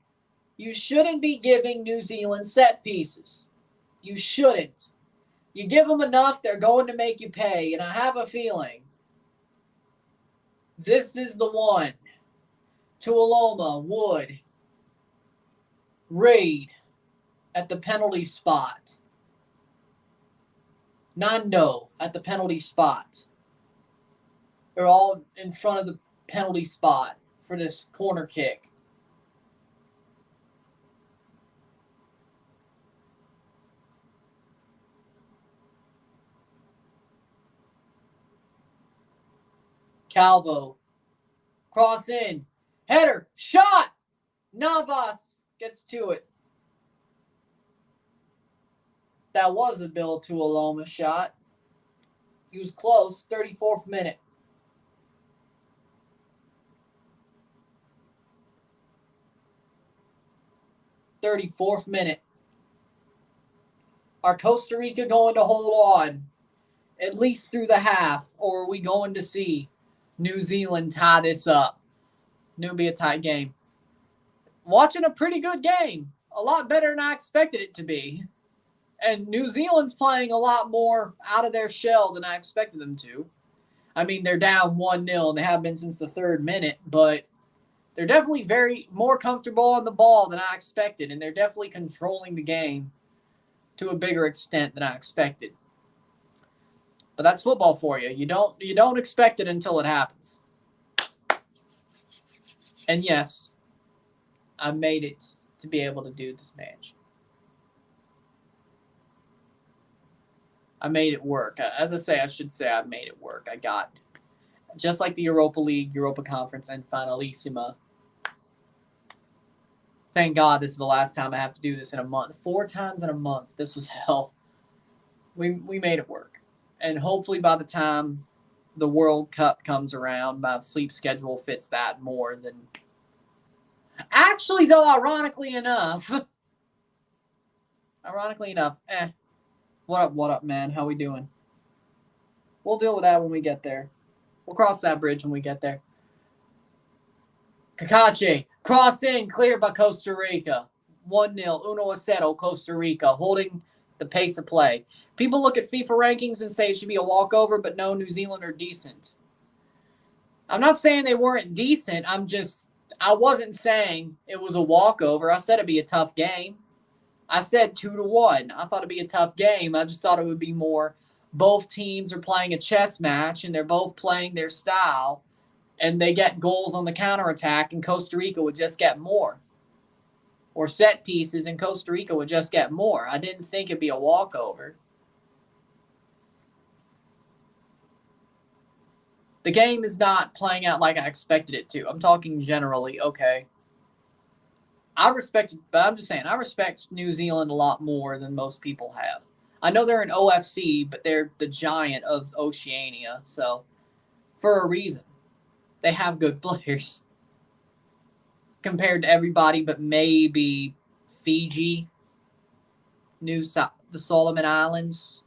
You shouldn't be giving New Zealand set pieces. You shouldn't. You give them enough, they're going to make you pay. And I have a feeling this is the one. Tuoloma, Wood, Reid. at the penalty spot. Nando at the penalty spot. They're all in front of the penalty spot for this corner kick. Calvo. Cross in. Header. Shot. Navas gets to it. That was a Bill Tuiloma shot. He was close. 34th minute. Are Costa Rica going to hold on at least through the half, or are we going to see New Zealand tie this up? It'll be a tight game. Watching a pretty good game. A lot better than I expected it to be. And New Zealand's playing a lot more out of their shell than I expected them to. I mean, they're down 1-0, and they have been since the 3rd minute, but they're definitely very more comfortable on the ball than I expected, and they're definitely controlling the game to a bigger extent than I expected. But that's football for you. You don't expect it until it happens. And yes, I made it to be able to do this match. I made it work. As I say, I should say I made it work. I got, just like the Europa League, Europa Conference, and Finalissima. Thank God this is the last time I have to do this in a month. 4 times in a month. This was hell. We made it work. And hopefully by the time the World Cup comes around, my sleep schedule fits that more than... Actually, though, ironically enough, What up, man? How we doing? We'll deal with that when we get there. We'll cross that bridge when we get there. Kakache, cross in, cleared by Costa Rica. 1-0, 1-0, Costa Rica, holding the pace of play. People look at FIFA rankings and say it should be a walkover, but no, New Zealand are decent. I'm not saying they weren't decent. I wasn't saying it was a walkover. I said it'd be a tough game. I said 2-1. I thought it'd be a tough game. I just thought it would be more both teams are playing a chess match and they're both playing their style and they get goals on the counterattack and Costa Rica would just get more. Or set pieces and Costa Rica would just get more. I didn't think it'd be a walkover. The game is not playing out like I expected it to. I'm talking generally, okay. I respect New Zealand a lot more than most people have. I know they're an OFC, but they're the giant of Oceania, so for a reason. They have good players compared to everybody but maybe Fiji, the Solomon Islands.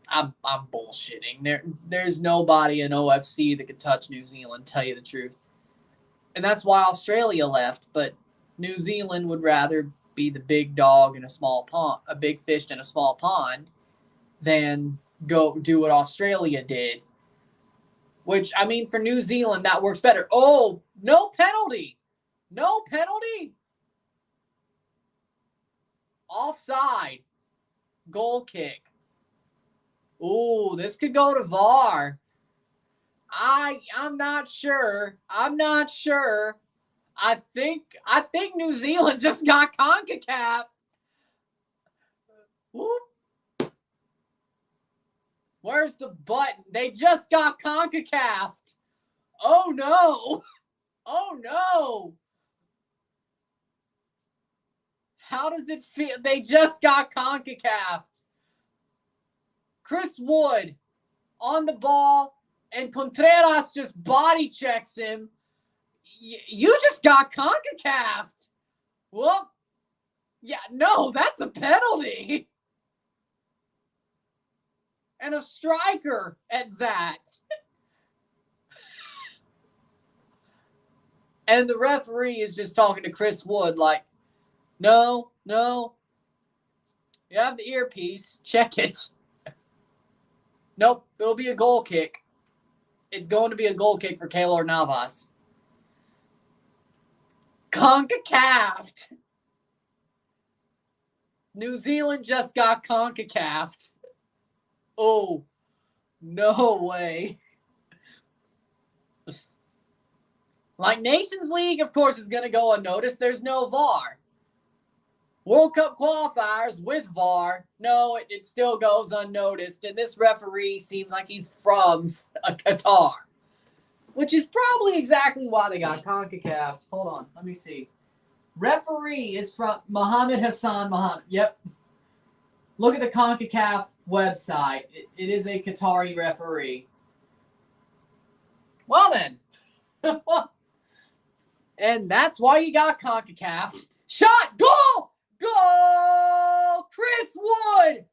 I'm bullshitting. There's nobody in OFC that could touch New Zealand, tell you the truth. And that's why Australia left, but New Zealand would rather be the big dog in a small pond, a big fish in a small pond, than go do what Australia did. Which, I mean, for New Zealand, that works better. Oh, no penalty. No penalty. Offside. Goal kick. Ooh, this could go to VAR. I'm not sure. I think New Zealand just got CONCACAF. Whoop. Where's the button? They just got CONCACAF. Oh no. Oh no. How does it feel? They just got CONCACAF. Chris Wood on the ball, and Contreras just body checks him. You just got CONCACAF. Well, yeah, no, that's a penalty. And a striker at that. And the referee is just talking to Chris Wood like, no. You have the earpiece. Check it. Nope, it'll be a goal kick. It's going to be a goal kick for Keylor Navas. CONCACAF. New Zealand just got CONCACAF'd. Oh, no way. Like Nations League, of course, is going to go unnoticed. There's no VAR. World Cup qualifiers with VAR, no, it still goes unnoticed. And this referee seems like he's from Qatar, which is probably exactly why they got CONCACAF. Hold on, let me see. Referee is from Mohammed Hassan Mohammed. Yep. Look at the CONCACAF website. It is a Qatari referee. Well then. And that's why you got CONCACAF. Shot! Goal! Goal! Chris Wood!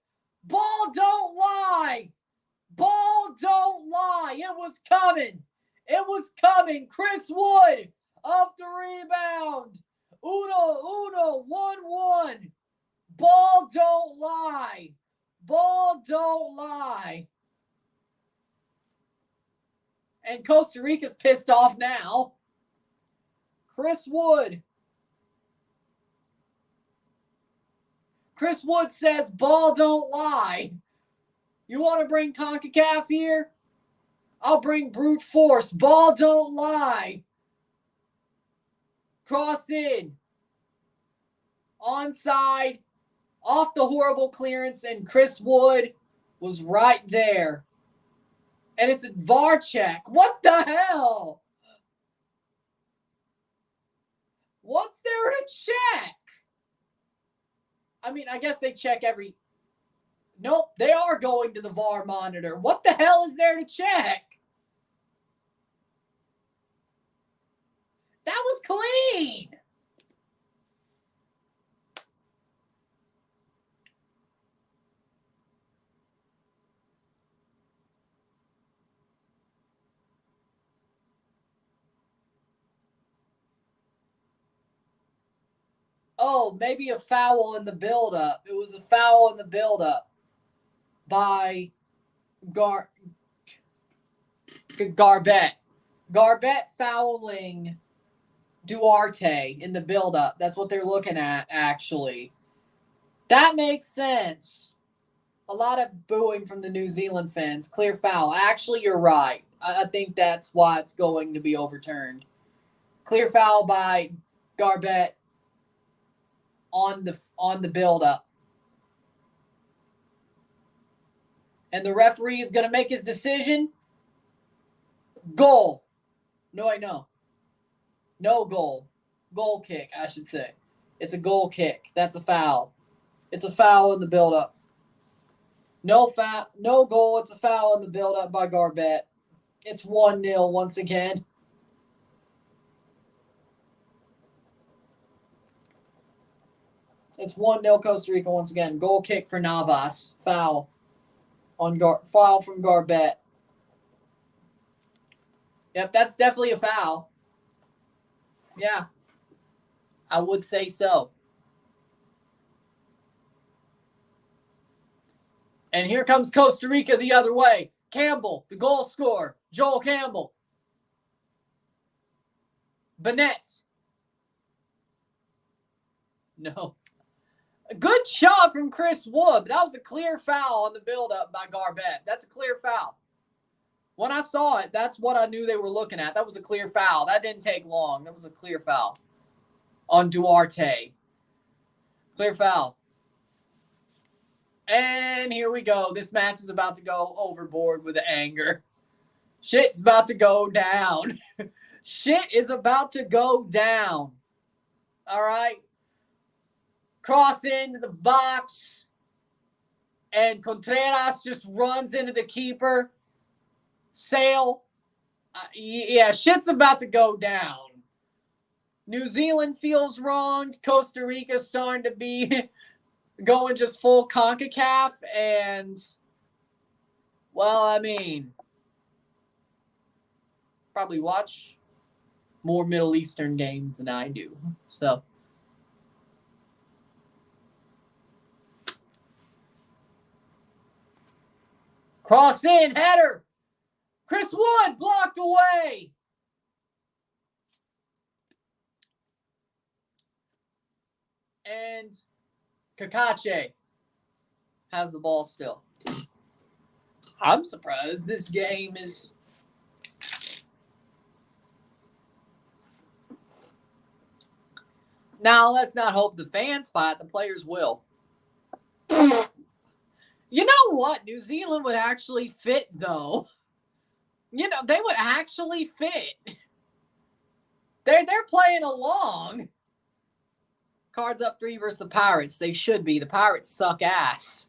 Ball don't lie! Ball don't lie! It was coming! It was coming! Chris Wood off the rebound! Uno, 1-1. Ball don't lie! Ball don't lie! And Costa Rica's pissed off now. Chris Wood. Chris Wood says, ball don't lie. You want to bring CONCACAF here? I'll bring brute force. Ball don't lie. Cross in. Onside. Off the horrible clearance, and Chris Wood was right there. And it's a VAR check. What the hell? What's there to check? I mean, I guess they check every... Nope, they are going to the VAR monitor. What the hell is there to check? That was clean. Oh, maybe a foul in the build-up. It was a foul in the build-up by Garbett. Garbett fouling Duarte in the build-up. That's what they're looking at, actually. That makes sense. A lot of booing from the New Zealand fans. Clear foul. Actually, you're right. I think that's why it's going to be overturned. Clear foul by Garbett on the build-up. And the referee is going to make his decision. Goal. No. No goal. Goal kick, I should say. It's a goal kick. That's a foul. It's a foul in the build-up. No foul. No goal. It's a foul in the build-up by Garbett. It's 1-0 once again. It's 1-0 Costa Rica once again. Goal kick for Navas. Foul from Garbett. Yep, that's definitely a foul. Yeah, I would say so. And here comes Costa Rica the other way. Campbell, the goal scorer. Joel Campbell. Bennett. No. A good shot from Chris Wood. That was a clear foul on the build-up by Garbett. That's a clear foul. When I saw it, that's what I knew they were looking at. That was a clear foul. That didn't take long. That was a clear foul on Duarte. Clear foul. And here we go. This match is about to go overboard with the anger. Shit's about to go down. Shit is about to go down. All right. Cross into the box. And Contreras just runs into the keeper. Sail. Yeah, shit's about to go down. New Zealand feels wronged. Costa Rica starting to be going just full CONCACAF. And, well, I mean, probably watch more Middle Eastern games than I do. So. Cross in, header. Chris Wood blocked away. And Kakache has the ball still. I'm surprised this game is... Now, let's not hope the fans fight. The players will. You know what? New Zealand would actually fit, though. You know, they would actually fit. They're playing along. Cards up 3 versus the Pirates. They should be. The Pirates suck ass.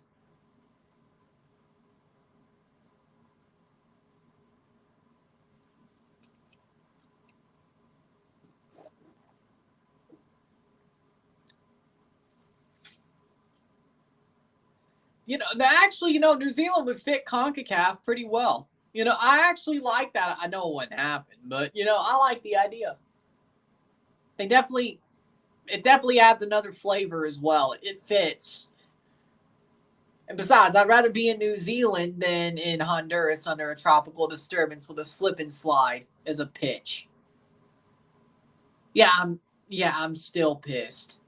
You know, New Zealand would fit CONCACAF pretty well. You know, I actually like that. I know it wouldn't happen, but, you know, I like the idea. It definitely adds another flavor as well. It fits. And besides, I'd rather be in New Zealand than in Honduras under a tropical disturbance with a slip and slide as a pitch. Yeah, I'm still pissed.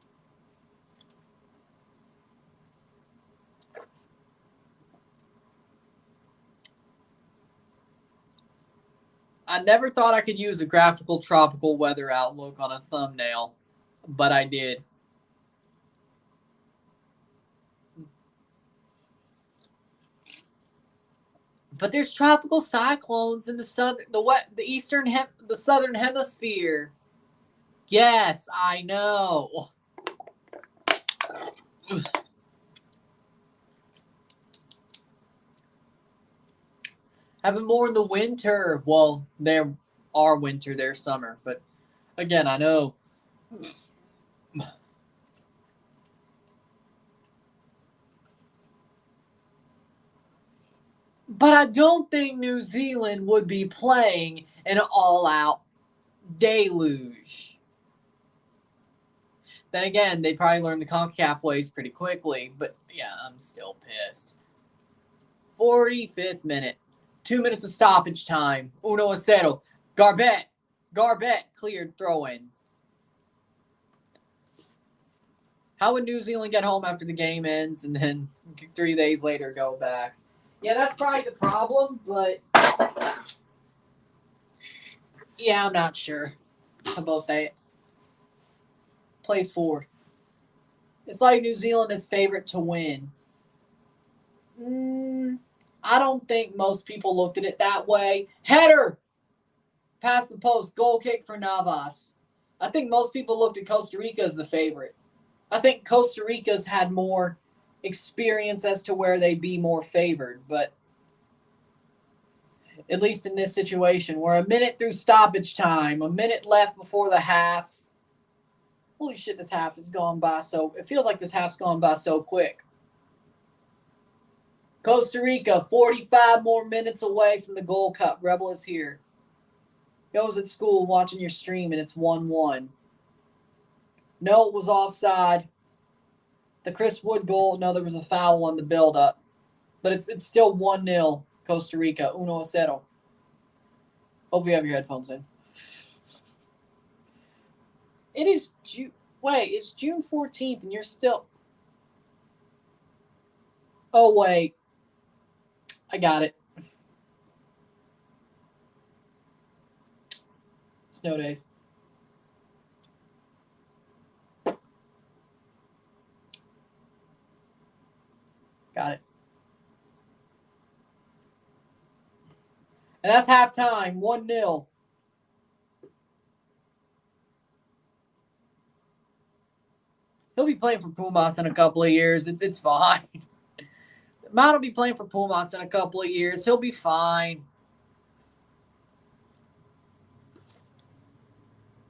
I never thought I could use a graphical tropical weather outlook on a thumbnail, but I did. But there's tropical cyclones in the southern hemisphere. Yes, I know. Having more in the winter. Well, there are winter, there's summer. But again, I know. But I don't think New Zealand would be playing an all-out deluge. Then again, they probably learned the CONCACAF ways pretty quickly. But yeah, I'm still pissed. 45th minute. 2 minutes of stoppage time. 1-0. Garbett cleared throw-in. How would New Zealand get home after the game ends and then 3 days later go back? Yeah, that's probably the problem, but yeah, I'm not sure about that. Plays forward. It's like New Zealand is favorite to win. I don't think most people looked at it that way. Header! Past the post. Goal kick for Navas. I think most people looked at Costa Rica as the favorite. I think Costa Rica's had more experience as to where they'd be more favored, but at least in this situation, we're a minute through stoppage time, a minute left before the half. Holy shit, this half has gone by it feels like this half's gone by so quick. Costa Rica, 45 more minutes away from the Gold Cup. Rebel is here. I was at school watching your stream, and it's 1-1. No, it was offside. The Chris Wood goal, no, there was a foul on the build-up. But it's still 1-0, Costa Rica. 1-0. Hope you have your headphones in. It is it's June 14th, and you're still... Oh, wait. I got it. Snow days. Got it. And that's halftime, 1-0. He'll be playing for Pumas in a couple of years. It's fine. Matt will be playing for Pumas in a couple of years. He'll be fine.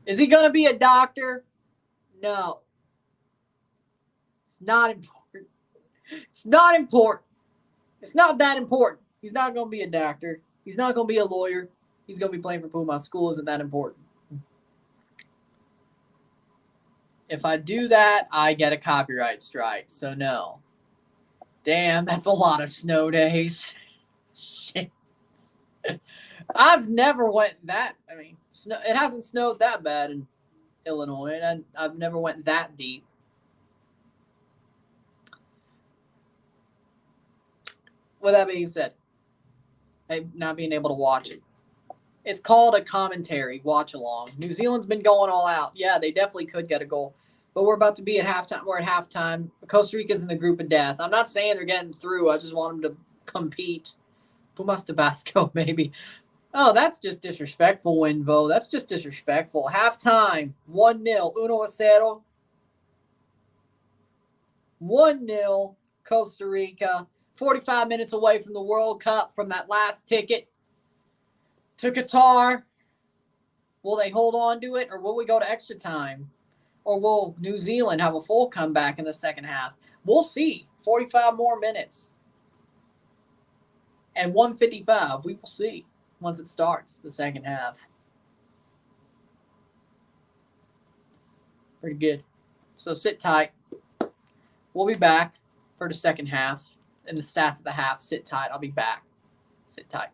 Is he going to be a doctor? No. It's not important. It's not important. It's not that important. He's not going to be a doctor. He's not going to be a lawyer. He's going to be playing for Pumas. School isn't that important. If I do that, I get a copyright strike. So no. Damn, that's a lot of snow days. Shit. I've never went that. I mean, it hasn't snowed that bad in Illinois. And I've never went that deep. with that being said, not being able to watch it. It's called a commentary watch-along. New Zealand's been going all out. Yeah, they definitely could get a goal. But we're about to be at halftime. We're at halftime. Costa Rica's in the group of death. I'm not saying they're getting through. I just want them to compete. Pumas Tabasco, maybe. Oh, that's just disrespectful, Winvo. That's just disrespectful. Halftime, 1-0, 1-0. 1-0, Costa Rica. 45 minutes away from the World Cup from that last ticket to Qatar. Will they hold on to it, or will we go to extra time? Or will New Zealand have a full comeback in the second half? We'll see. 45 more minutes. And 1:55, we will see once it starts, the second half. Pretty good. So sit tight. We'll be back for the second half. And the stats of the half, sit tight. I'll be back. Sit tight.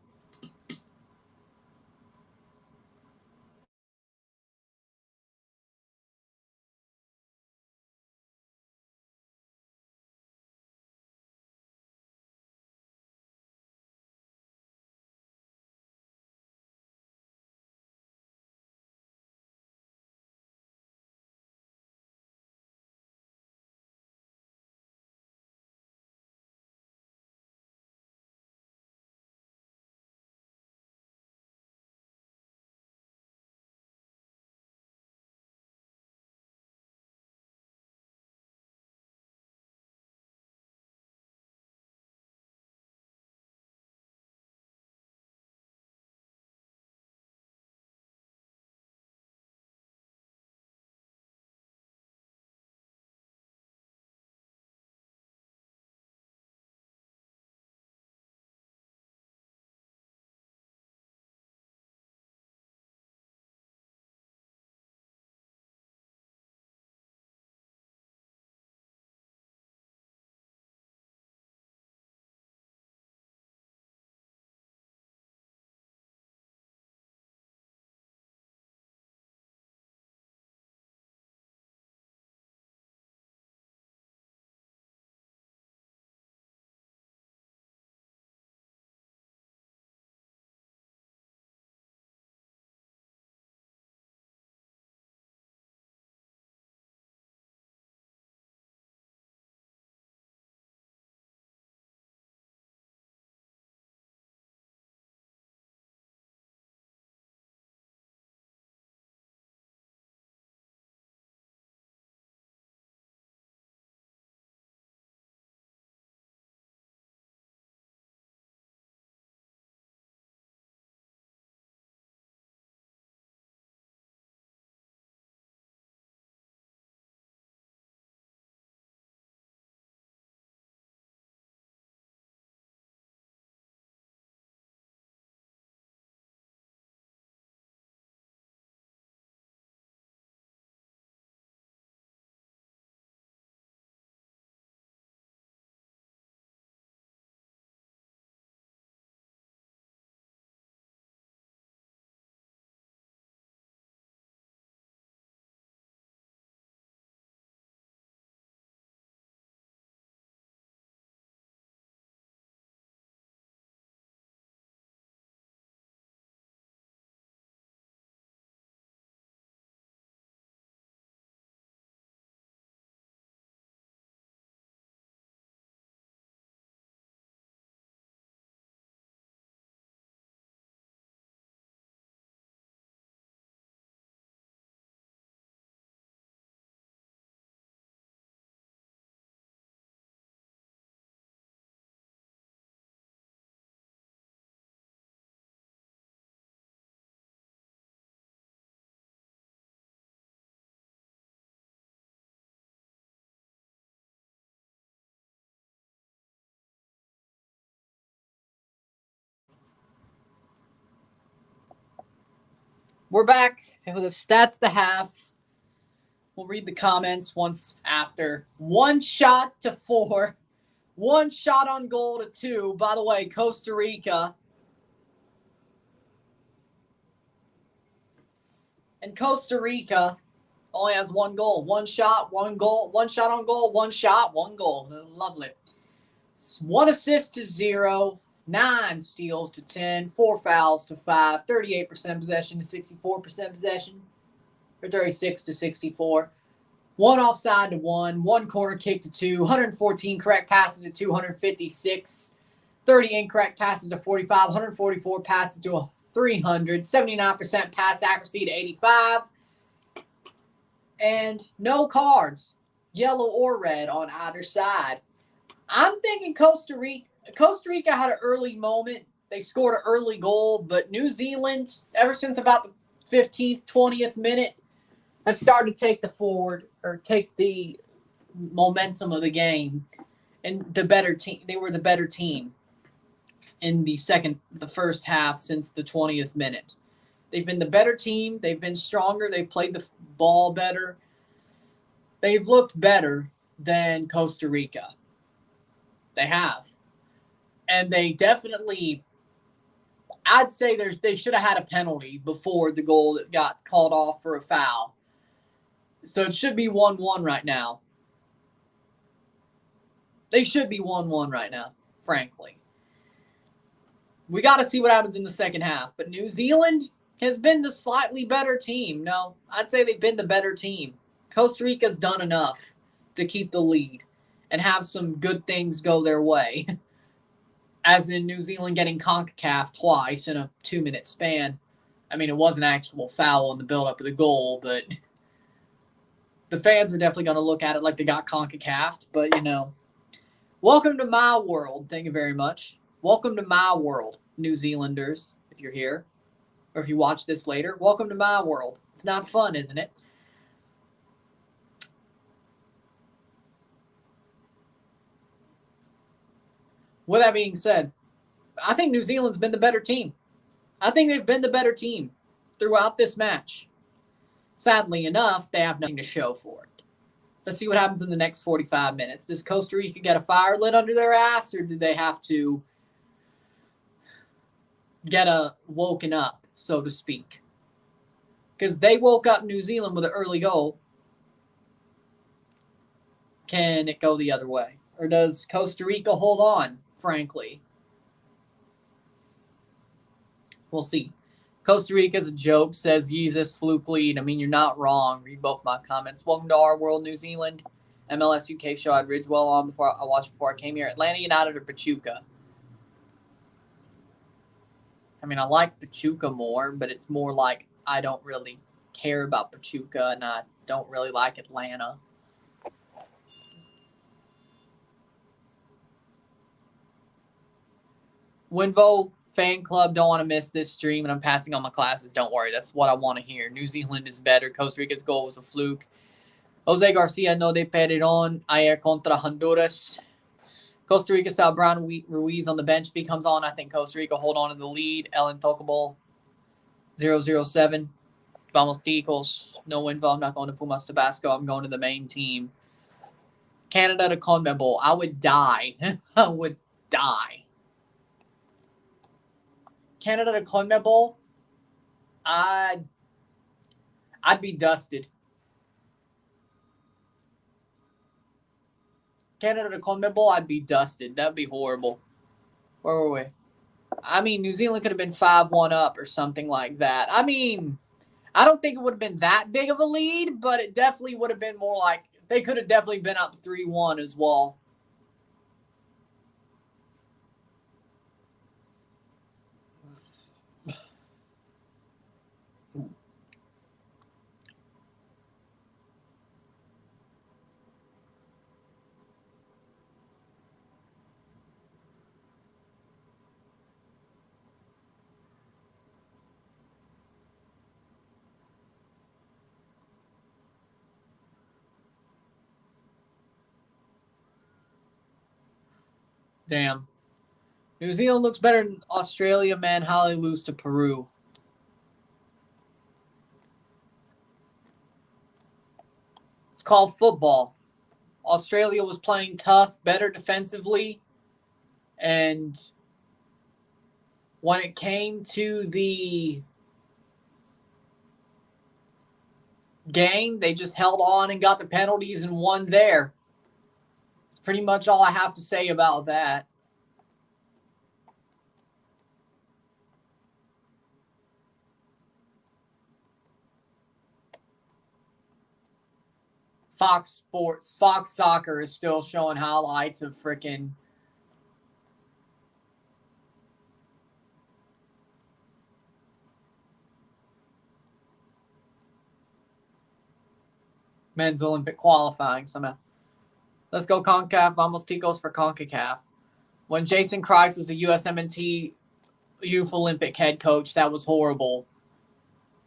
We're back with the stats of the half. We'll read the comments once after. 1 shot to 4. 1 shot on goal to 2. By the way, Costa Rica. And Costa Rica only has 1 goal. 1 shot, 1 goal. 1 shot on goal, 1 shot, 1 goal. Lovely. 1 assist to 0, 9 steals to 10, 4 fouls to 5, 38% possession to 64% possession, or 36 to 64. 1 offside to 1, 1 corner kick to 2, 114 correct passes to 256, 30 incorrect passes to 45, 144 passes to 300, 79% pass accuracy to 85, and no cards, yellow or red, on either side. I'm thinking Costa Rica had an early moment. They scored an early goal, but New Zealand, ever since about the 15th, 20th minute, have started to take the momentum of the game, and the better team. They were the better team in the first half since the 20th minute. They've been the better team. They've been stronger. They've played the ball better. They've looked better than Costa Rica. They have. And they definitely, I'd say they should have had a penalty before the goal that got called off for a foul. So it should be 1-1 right now. They should be 1-1 right now, frankly. We got to see what happens in the second half. But New Zealand has been the slightly better team. No, I'd say they've been the better team. Costa Rica's done enough to keep the lead and have some good things go their way. As in New Zealand getting CONCACAF twice in a 2-minute span. I mean, it was an actual foul in the build-up of the goal, but the fans are definitely going to look at it like they got CONCACAF. But, welcome to my world. Thank you very much. Welcome to my world, New Zealanders, if you're here. Or if you watch this later, welcome to my world. It's not fun, isn't it? With that being said, I think New Zealand's been the better team. I think they've been the better team throughout this match. Sadly enough, they have nothing to show for it. Let's see what happens in the next 45 minutes. Does Costa Rica get a fire lit under their ass, or do they have to get woken up, so to speak? Because they woke up New Zealand with an early goal. Can it go the other way? Or does Costa Rica hold on, frankly? We'll see. Costa Rica's a joke, says Jesus Fluke Lead. I mean, you're not wrong. Read both my comments. Welcome to our world, New Zealand. MLS UK show. I had Ridgewell on before I watched before I came here. Atlanta United or Pachuca? I mean, I like Pachuca more, but it's more like I don't really care about Pachuca, and I don't really like Atlanta. Winvo fan club, don't want to miss this stream, and I'm passing on my classes. Don't worry, that's what I want to hear. New Zealand is better. Costa Rica's goal was a fluke. Jose Garcia no de Pereron ayer contra Honduras. Costa Rica saw Brown Ruiz on the bench. If he comes on, I think Costa Rica hold on to the lead. Ellen Tocable, 007. Vamos Ticos. No Winvo. I'm not going to Pumas Tabasco. I'm going to the main team. Canada to CONMEBOL. I would die. I would die. Canada to CONMEBOL, I'd be dusted. Canada to CONMEBOL, I'd be dusted. That'd be horrible. Where were we? I mean, New Zealand could have been 5-1 up or something like that. I mean, I don't think it would have been that big of a lead, but it definitely would have been more like they could have definitely been up 3-1 as well. Damn. New Zealand looks better than Australia, man. How they lose to Peru. It's called football. Australia was playing tough, better defensively. And when it came to the game, they just held on and got the penalties and won there. That's pretty much all I have to say about that. Fox Sports, Fox Soccer is still showing highlights of freaking men's Olympic qualifying somehow. Let's go CONCACAF. Vamos Ticos for CONCACAF. When Jason Christ was a USMNT Youth Olympic head coach, that was horrible.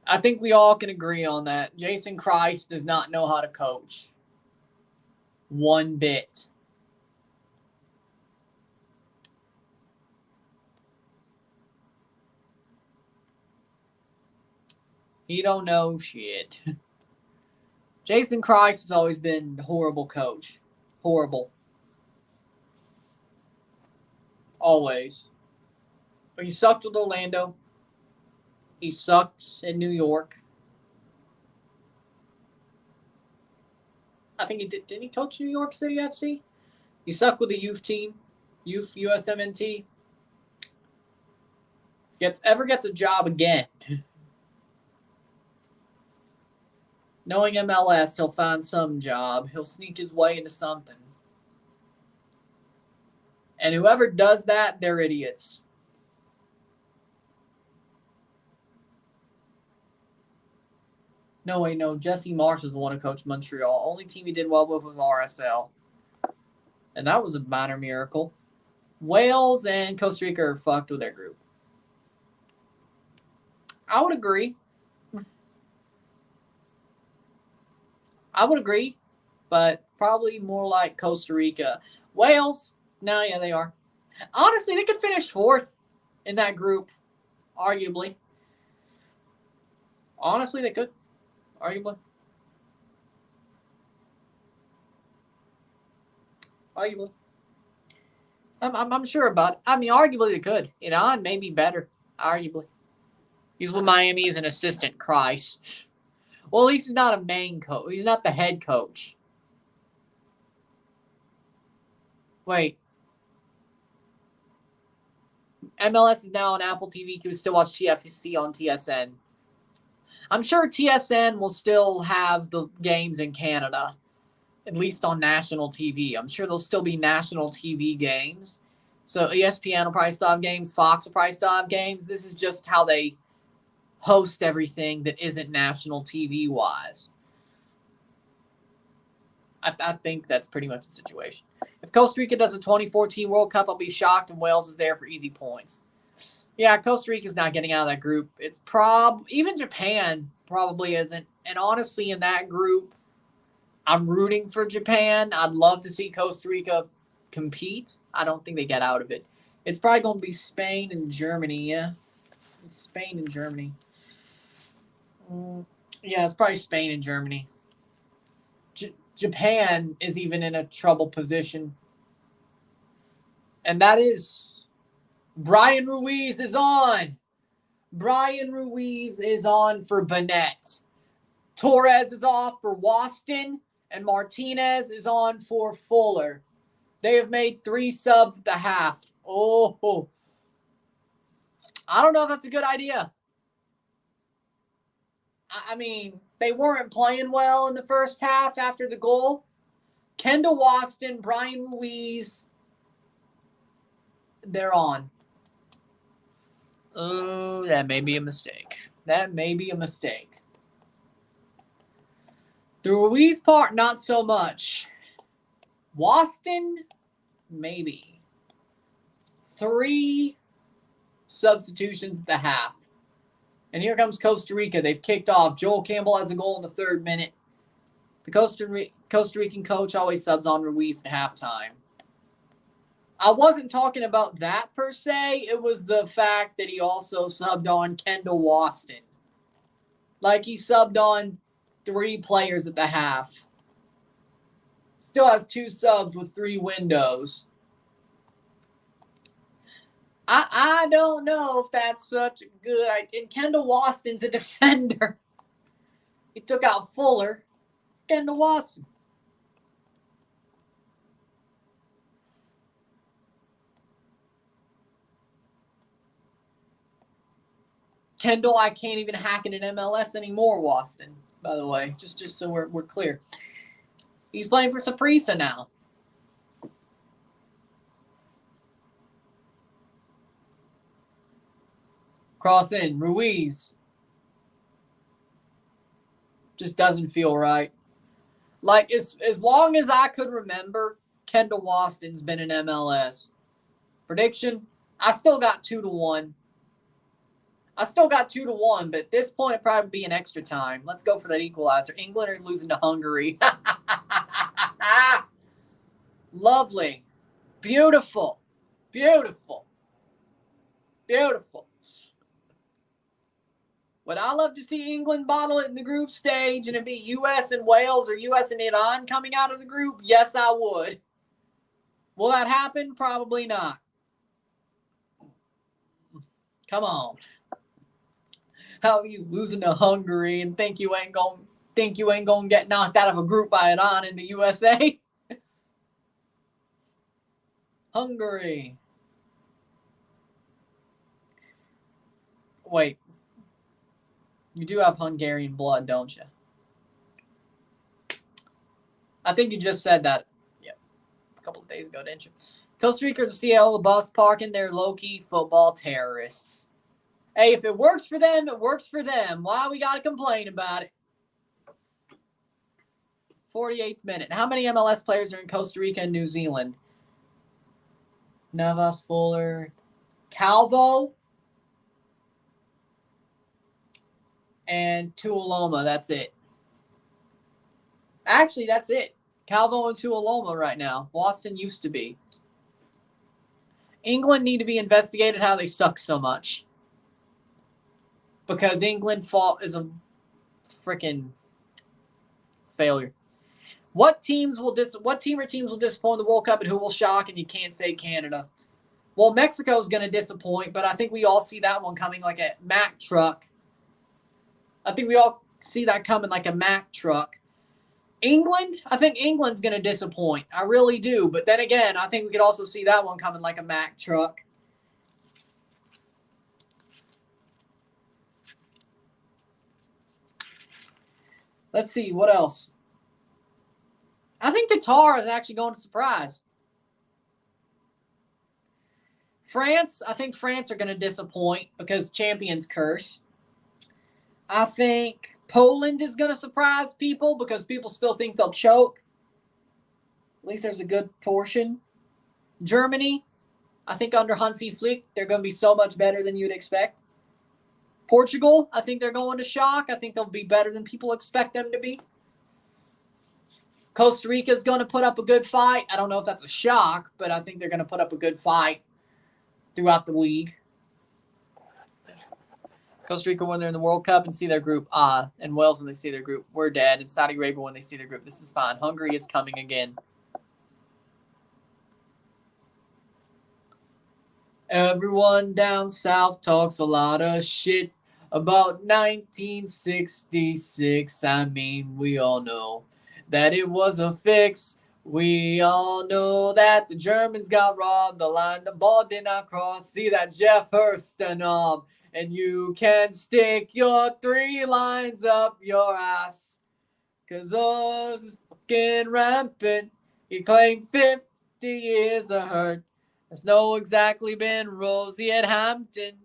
I think we all can agree on that. Jason Christ does not know how to coach. One bit. He don't know shit. Jason Christ has always been a horrible coach. Horrible. Always. But he sucked with Orlando. He sucked in New York. I think he did. Didn't he coach New York City FC? He sucked with the youth team. Youth USMNT. Ever gets a job again. Knowing MLS, he'll find some job. He'll sneak his way into something. And whoever does that, they're idiots. No, wait, no. Jesse Marsh was the one who coached Montreal. Only team he did well with was RSL. And that was a minor miracle. Wales and Costa Rica are fucked with their group. I would agree. But probably more like Costa Rica. Wales, no, yeah, they are. Honestly, they could finish fourth in that group, arguably. Honestly, they could, arguably. I'm sure about it. I mean, arguably they could. And maybe better, arguably. He's with Miami as an assistant, Christ. Well, at least he's not a main coach. He's not the head coach. Wait. MLS is now on Apple TV. You can still watch TFC on TSN. I'm sure TSN will still have the games in Canada, at least on national TV. I'm sure there'll still be national TV games. So ESPN will probably still have games. Fox will probably still have games. This is just how they host everything that isn't national TV-wise. I think that's pretty much the situation. If Costa Rica does a 2014 World Cup, I'll be shocked, and Wales is there for easy points. Yeah, Costa Rica's not getting out of that group. It's even Japan probably isn't. And honestly, in that group, I'm rooting for Japan. I'd love to see Costa Rica compete. I don't think they get out of it. It's probably going to be Spain and Germany, yeah. It's Spain and Germany. Yeah, it's probably Spain and Germany. Japan is even in a trouble position. And that is Brian Ruiz is on. Brian Ruiz is on for Bennett. Torres is off for Waston. And Martinez is on for Fuller. They have made 3 subs at the half. Oh. I don't know if that's a good idea. I mean, they weren't playing well in the first half after the goal. Kendall Waston, Brian Ruiz, they're on. Oh, that may be a mistake. The Ruiz part, not so much. Waston, maybe. 3 substitutions at the half. And here comes Costa Rica. They've kicked off. Joel Campbell has a goal in the 3rd minute. The Costa Rican coach always subs on Ruiz at halftime. I wasn't talking about that per se. It was the fact that he also subbed on Kendall Waston. Like he subbed on 3 players at the half. Still has 2 subs with 3 windows. I don't know if that's such a good idea. And Kendall Waston's a defender. He took out Fuller. Kendall Waston. Kendall, I can't even hack it in MLS anymore, Waston, by the way, just so we're clear. He's playing for Saprissa now. Cross in, Ruiz. Just doesn't feel right. Like, as long as I could remember, Kendall Waston's been in MLS. Prediction, I still got 2-1. But at this point, it'd probably be an extra time. Let's go for that equalizer. England are losing to Hungary. Lovely. Beautiful. Beautiful. Beautiful. Would I love to see England bottle it in the group stage and it be U.S. and Wales or U.S. and Iran coming out of the group? Yes, I would. Will that happen? Probably not. Come on. How are you losing to Hungary and think you ain't gonna get knocked out of a group by Iran in the USA? Hungary. Wait. You do have Hungarian blood, don't you? I think you just said that a couple of days ago, didn't you? Costa Rica to Seattle bus parking. They're low-key football terrorists. Hey, if it works for them, it works for them. Why we got to complain about it? 48th minute. How many MLS players are in Costa Rica and New Zealand? Navas, Fuller, Calvo, and Tuoloma. That's it. Actually, that's it. Calvo and Tuoloma right now. Boston used to be. England need to be investigated how they suck so much. Because England is a freaking failure. What team or teams will disappoint in the World Cup and who will shock? And you can't say Canada. Well, Mexico's going to disappoint, but I think we all see that one coming like a Mack truck. I think we all see that coming like a Mack truck. England, I think England's going to disappoint. I really do. But then again, I think we could also see that one coming like a Mack truck. Let's see, what else? I think Qatar is actually going to surprise. France, I think France are going to disappoint because champions curse. I think Poland is going to surprise people because people still think they'll choke. At least there's a good portion. Germany, I think under Hansi Flick, they're going to be so much better than you'd expect. Portugal, I think they're going to shock. I think they'll be better than people expect them to be. Costa Rica is going to put up a good fight. I don't know if that's a shock, but I think they're going to put up a good fight throughout the league. Costa Rica when they're in the World Cup and see their group. And Wales when they see their group. We're dead. And Saudi Arabia when they see their group. This is fine. Hungary is coming again. Everyone down south talks a lot of shit about 1966. I mean, we all know that it was a fix. We all know that the Germans got robbed. The line, the ball did not cross. See that Jefferson and you can stick your 3 lines up your ass. Cause us is fucking rampant. He claimed 50 years of hurt. It's no exactly been rosy at Hampton.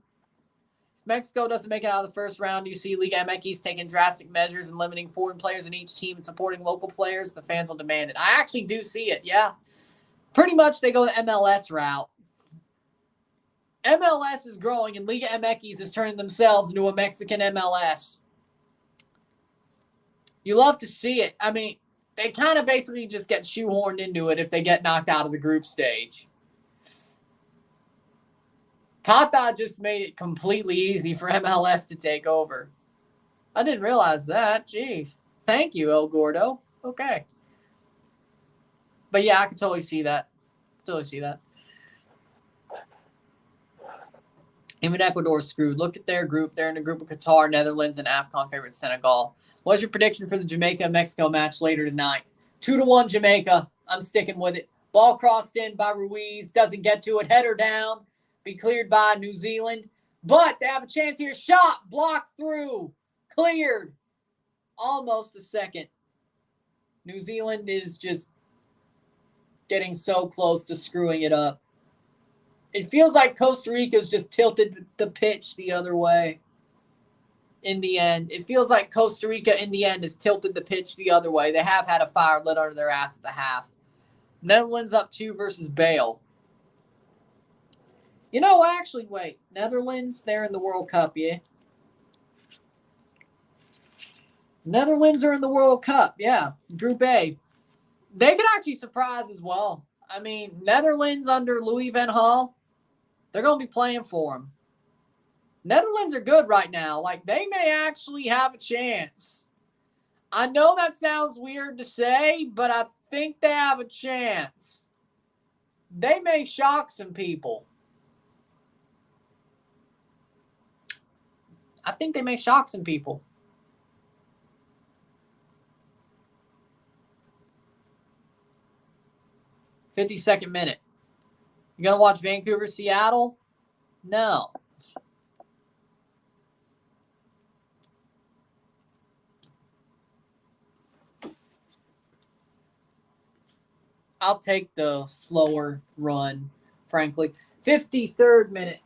If Mexico doesn't make it out of the first round, you see Liga MX taking drastic measures and limiting foreign players in each team and supporting local players. The fans will demand it. I actually do see it, yeah. Pretty much they go the MLS route. MLS is growing and Liga MX is turning themselves into a Mexican MLS. You love to see it. I mean, they kind of basically just get shoehorned into it if they get knocked out of the group stage. Tata just made it completely easy for MLS to take over. I didn't realize that. Jeez. Thank you, El Gordo. Okay. But yeah, I can totally see that. Even Ecuador's screwed. Look at their group. They're in a group of Qatar, Netherlands, and AFCON favorite Senegal. What's your prediction for the Jamaica-Mexico match later tonight? 2-1 Jamaica. I'm sticking with it. Ball crossed in by Ruiz. Doesn't get to it. Header down. Be cleared by New Zealand. But they have a chance here. Shot, blocked through, cleared. Almost a second. New Zealand is just getting so close to screwing it up. It feels like Costa Rica's just tilted the pitch the other way in the end. It feels like Costa Rica in the end has tilted the pitch the other way. They have had a fire lit under their ass at the half. Netherlands up 2 versus Bale. You know, actually, wait. Netherlands, they're in the World Cup, yeah? Netherlands are in the World Cup, yeah. Group A. They could actually surprise as well. I mean, Netherlands under Louis van Gaal, they're going to be playing for them. Netherlands are good right now. Like, they may actually have a chance. I know that sounds weird to say, but I think they have a chance. They may shock some people. I think they may shock some people. "52nd minute. You going to watch Vancouver, Seattle? No. I'll take the slower run, frankly. 53rd minute.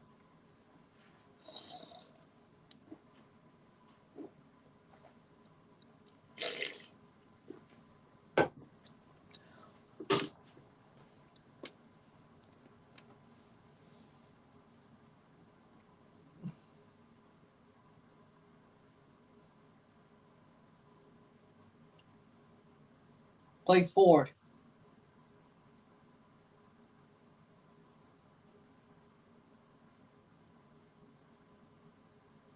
Plays forward.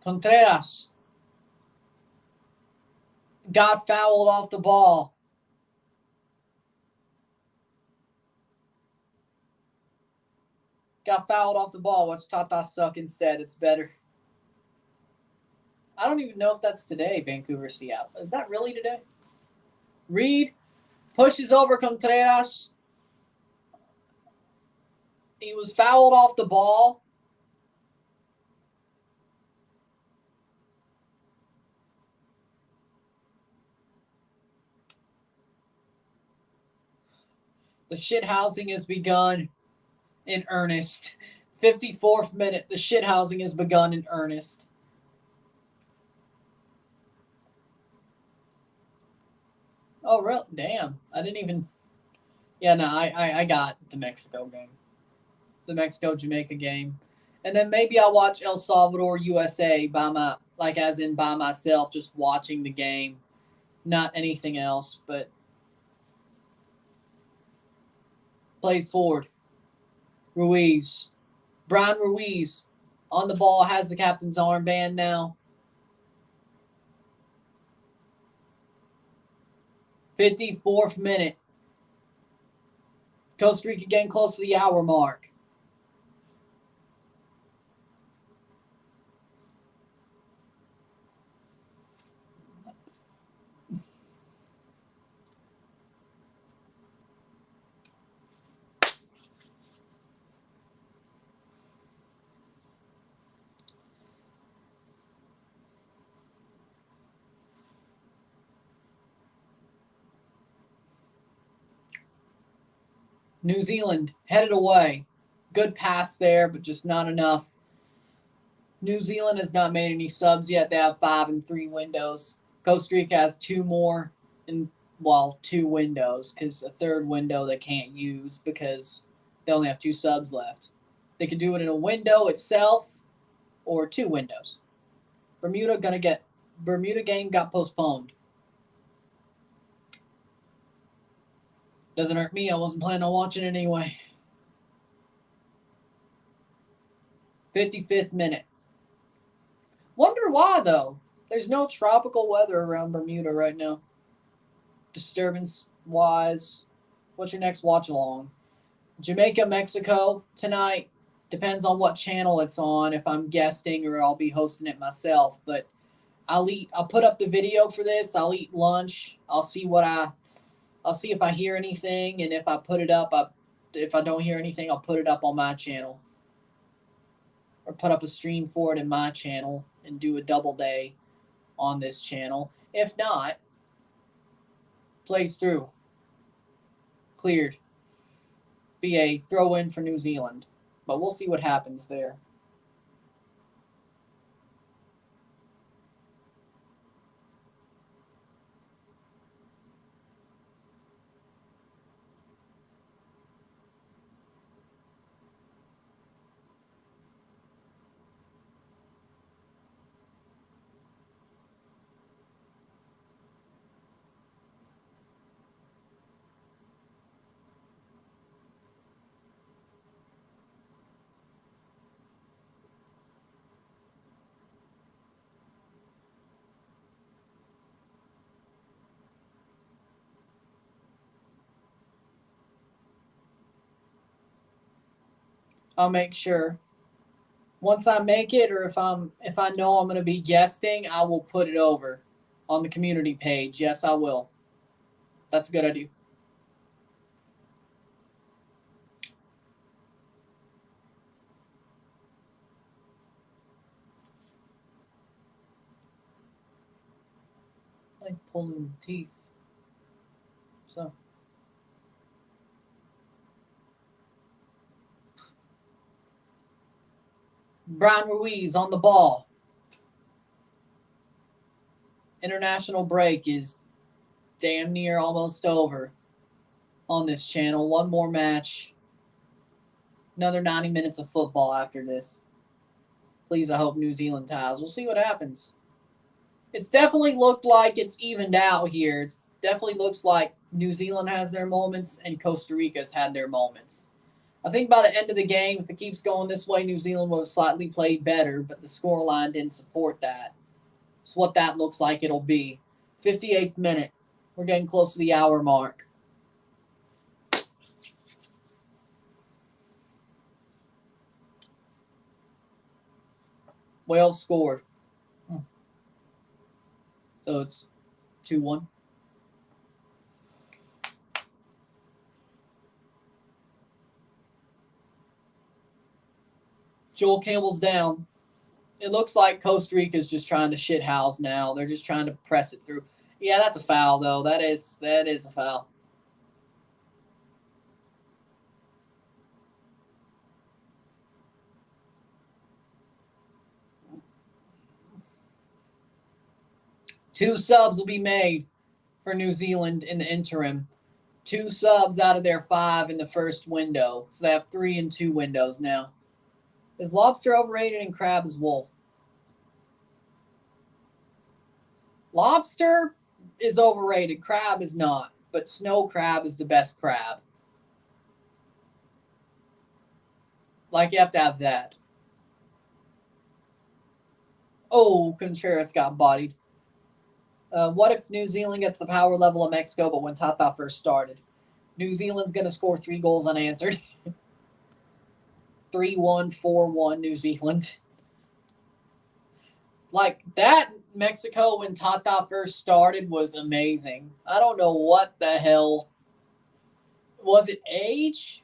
Contreras got fouled off the ball. Got fouled off the ball. Watch Tata suck instead. It's better. I don't even know if that's today, Vancouver, Seattle. Is that really today? Reed pushes over Contreras. He was fouled off the ball. The shithousing has begun in earnest. 54th minute. The shithousing has begun in earnest. Oh, really? Damn. I didn't even... Yeah, no, I got the Mexico game. The Mexico-Jamaica game. And then maybe I'll watch El Salvador, USA by myself, just watching the game. Not anything else, but... Plays forward. Ruiz. Brian Ruiz on the ball, has the captain's armband now. 54th minute. Costa Rica getting close to the hour mark. New Zealand headed away. Good pass there, but just not enough. New Zealand has not made any subs yet. They have 5 and 3 windows. Costa Rica has 2 more, and 2 windows, because a third window they can't use because they only have 2 subs left. They could do it in a window itself or 2 windows. Bermuda game got postponed. Doesn't hurt me. I wasn't planning on watching it anyway. 55th minute. Wonder why, though. There's no tropical weather around Bermuda right now. Disturbance-wise. What's your next watch-along? Jamaica, Mexico tonight. Depends on what channel it's on, if I'm guesting or I'll be hosting it myself. But I'll put up the video for this. I'll eat lunch. I'll see if I hear anything, and if I put it up, if I don't hear anything, I'll put it up on my channel. or put up a stream for it in my channel and do a double day on this channel. If not, plays through. Cleared. Be a throw in for New Zealand. But we'll see what happens there. I'll make sure. Once I make it, or if I know I'm going to be guesting, I will put it over on the community page. Yes, I will. That's a good idea. I like pulling teeth. So. Brian Ruiz on the ball. International break is damn near almost over on this channel. One more match. Another 90 minutes of football after this. Please, I hope New Zealand ties. We'll see what happens. It's definitely looked like it's evened out here. It definitely looks like New Zealand has their moments and Costa Rica's had their moments. I think by the end of the game, if it keeps going this way, New Zealand will have slightly played better, but the scoreline didn't support that. It's what that looks like it'll be. 58th minute. We're getting close to the hour mark. Wales scored. So it's 2-1. Joel Campbell's down. It looks like Costa Rica's just trying to shithouse now. They're just trying to press it through. Yeah, that's a foul, though. That is a foul. Two subs will be made for New Zealand in the interim. 2 subs out of their 5 in the first window. So they have 3 in 2 windows now. Is lobster overrated and crab is wool? Lobster is overrated. Crab is not. But snow crab is the best crab. Like, you have to have that. Oh, Contreras got bodied. What if New Zealand gets the power level of Mexico, but when Tata first started? New Zealand's going to score 3 goals unanswered. 3-1, 4-1 New Zealand. Like, that Mexico when Tata first started was amazing. I don't know what the hell. Was it age?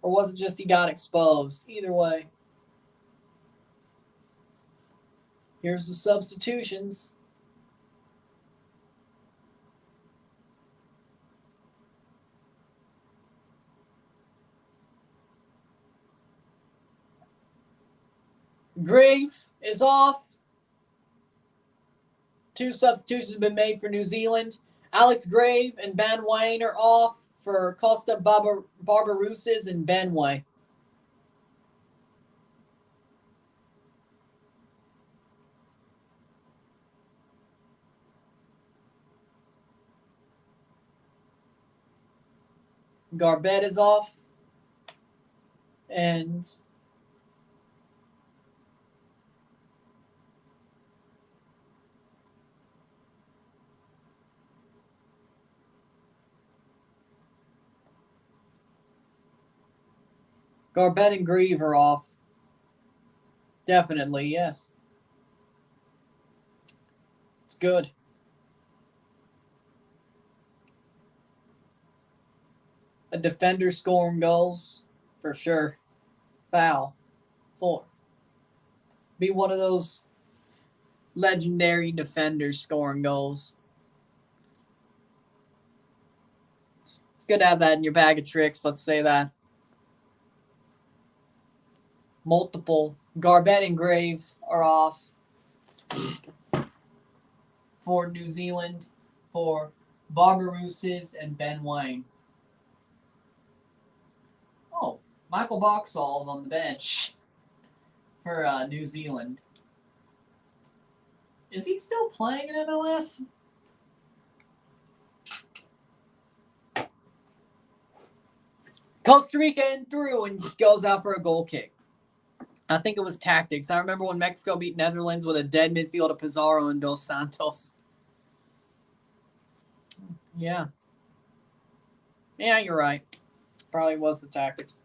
Or was it just he got exposed? Either way. Here's the substitutions. Grave is off. 2 substitutions have been made for New Zealand. Alex Grave and Ben Wayne are off for Costa Barbarouses and Benway. Garbett is off. And Garbett and Grieve are off. Definitely, yes. It's good. A defender scoring goals, for sure. Foul. 4. Be one of those legendary defenders scoring goals. It's good to have that in your bag of tricks, let's say that. Multiple Garbett and Grave are off for New Zealand, for Barbarouses and Ben Wayne. Oh, Michael Boxall's on the bench for New Zealand. Is he still playing in MLS? Costa Rica in through and goes out for a goal kick. I think it was tactics. I remember when Mexico beat Netherlands with a dead midfield of Pizarro and Dos Santos. Yeah. Yeah, you're right. Probably was the tactics.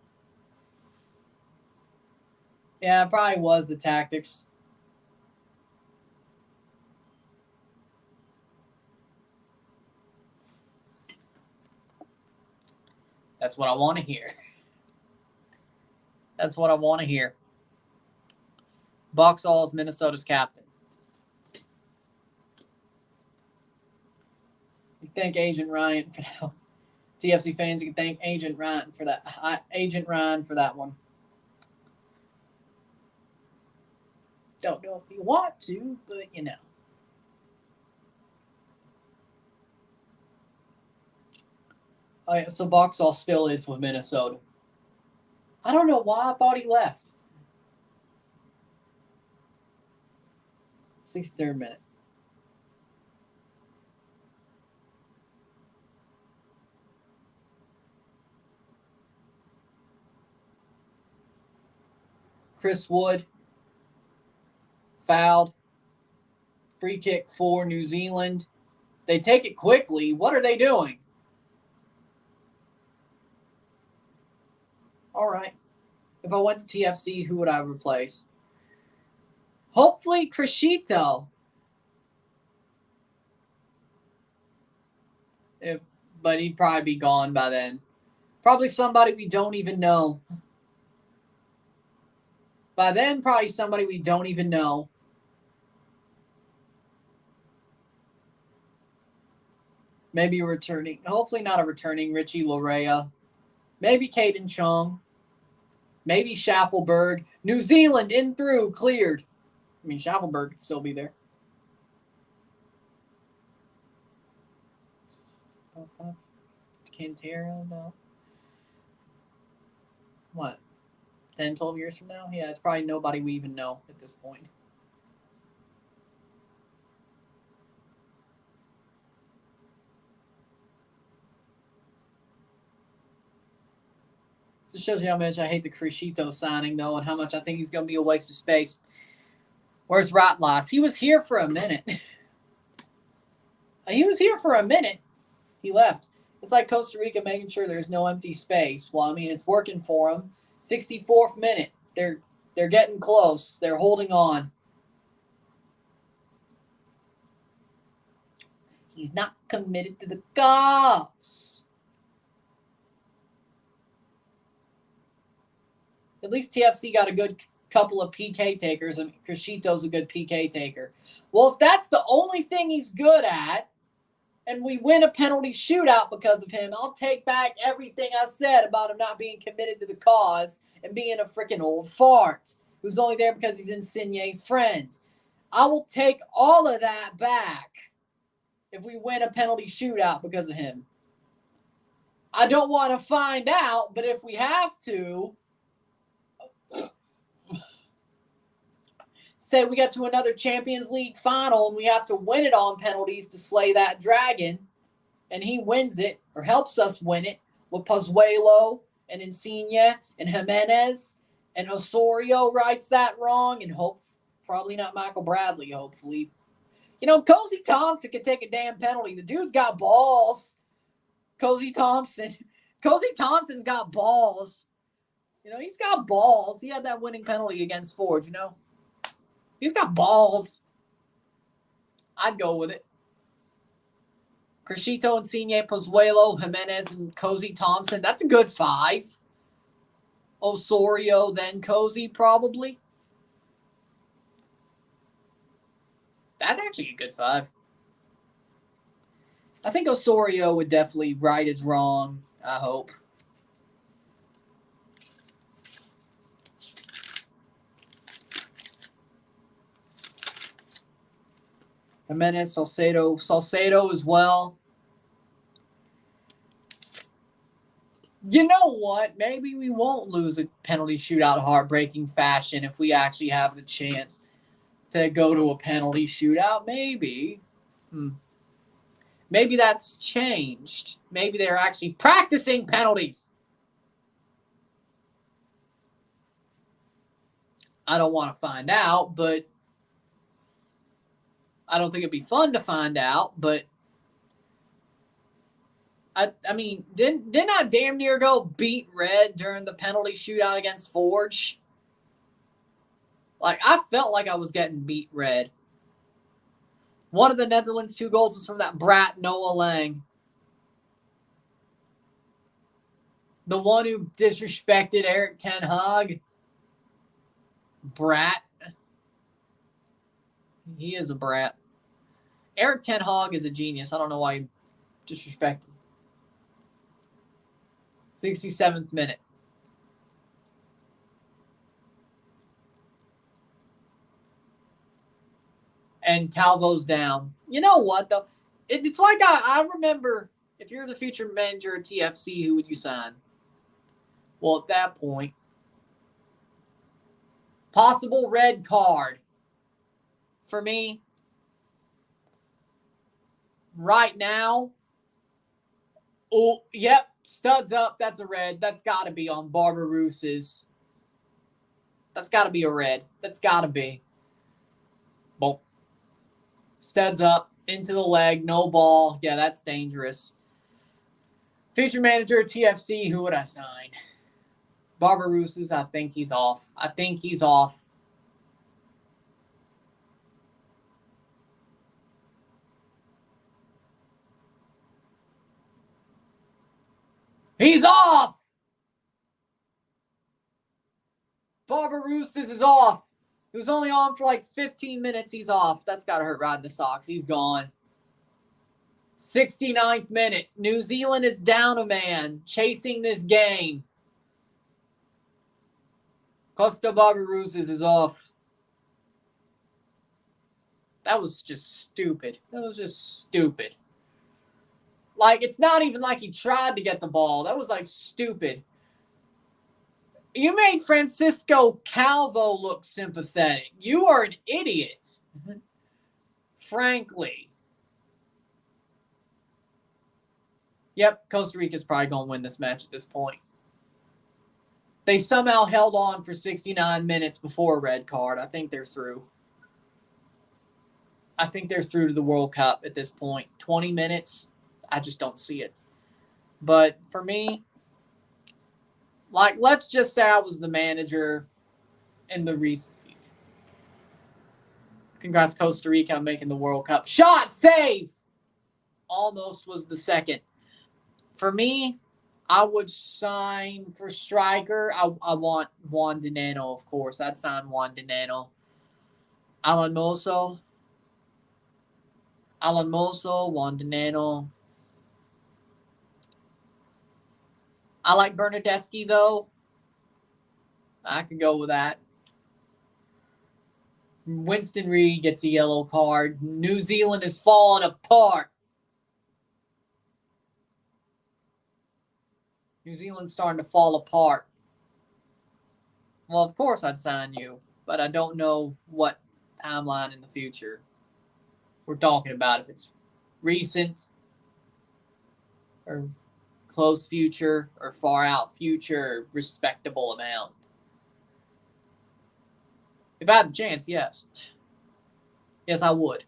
Yeah, it probably was the tactics. That's what I want to hear. That's what I want to hear. Boxall is Minnesota's captain. You thank Agent Ryan for that. TFC fans, you can thank Agent Ryan for that. Agent Ryan for that one. Don't know if you want to, but you know. Oh, yeah, so Boxall still is with Minnesota. I don't know why I thought he left. 63rd minute. Chris Wood fouled. Free kick for New Zealand. They take it quickly. What are they doing? All right. If I went to TFC, who would I replace? Hopefully, Crescito. But he'd probably be gone by then. Probably somebody we don't even know. By then, probably somebody we don't even know. Maybe a returning. Hopefully not a returning Richie Lorea. Maybe Caden Chung. Maybe Schaffelberg. New Zealand in through, cleared. I mean, Schaffelberg could still be there. Cantero, no. What? 10, 12 years from now? Yeah, it's probably nobody we even know at this point. This shows you how much I hate the Crescito signing, though, and how much I think he's going to be a waste of space. Where's Ratlas? He was here for a minute. He was here for a minute. He left. It's like Costa Rica making sure there's no empty space. Well, I mean, it's working for them. 64th minute. They're getting close. They're holding on. He's not committed to the cause. At least TFC got a good couple of PK takers, and Crescito's a good PK taker. Well, if that's the only thing he's good at, and we win a penalty shootout because of him, I'll take back everything I said about him not being committed to the cause and being a freaking old fart who's only there because he's Insigne's friend. I will take all of that back if we win a penalty shootout because of him. I don't want to find out, but if we have to, say we get to another Champions League final and we have to win it on penalties to slay that dragon, and he wins it or helps us win it with Pozuelo and Insigne and Jimenez, and Osorio rights that wrong, and probably not Michael Bradley, hopefully. You know, Cozy Thompson could take a damn penalty. The dude's got balls. Cozy Thompson's got balls. You know, he's got balls. He had that winning penalty against Ford, you know. He's got balls. I'd go with it. Crescito, Insigne, Pozuelo, Jimenez, and Cozy Thompson. That's a good 5. Osorio, then Cozy, probably. That's actually a good 5. I think Osorio would definitely right his wrong, I hope. Jimenez, Salcedo as well. You know what? Maybe we won't lose a penalty shootout heartbreaking fashion if we actually have the chance to go to a penalty shootout. Maybe. Maybe that's changed. Maybe they're actually practicing penalties. I don't want to find out, but I don't think it'd be fun to find out, but I mean, didn't I damn near go beat Red during the penalty shootout against Forge? Like, I felt like I was getting beat Red. One of the Netherlands' 2 goals was from that brat Noah Lang. The one who disrespected Eric Ten Hag. Brat. He is a brat. Eric Ten Hag is a genius. I don't know why you disrespect him. 67th minute. And Calvo's down. You know what, though? It's like I remember, if you're the future manager at TFC, who would you sign? Well, at that point, possible red card. For me, right now, oh, yep, studs up. That's a red. That's got to be on Barbarouses. That's got to be a red. That's got to be. Boom. Studs up, into the leg, no ball. Yeah, that's dangerous. Future manager at TFC, who would I sign? Barbarouses, I think he's off. He's off! Barbarouses is off. He was only on for like 15 minutes. He's off. That's got to hurt Rod in the socks. He's gone. 69th minute. New Zealand is down a man, chasing this game. Costa Barbarouses is off. That was just stupid. Like, it's not even like he tried to get the ball. That was, like, stupid. You made Francisco Calvo look sympathetic. You are an idiot. Frankly. Yep, Costa Rica's probably going to win this match at this point. They somehow held on for 69 minutes before a red card. I think they're through. I think they're through to the World Cup at this point. 20 minutes, I just don't see it. But for me, like, let's just say I was the manager in the recent future. Congrats, Costa Rica, on making the World Cup. Shot, save! Almost was the second. For me, I would sign for striker. I want Juan Dineno, of course. I'd sign Juan Dineno. Alan Moso, Juan Dineno. I like Bernardeschi, though. I could go with that. Winston Reed gets a yellow card. New Zealand is falling apart. New Zealand's starting to fall apart. Well, of course I'd sign you, but I don't know what timeline in the future we're talking about. If it's recent or close future or far out future, respectable amount. If I had the chance, yes. Yes, I would.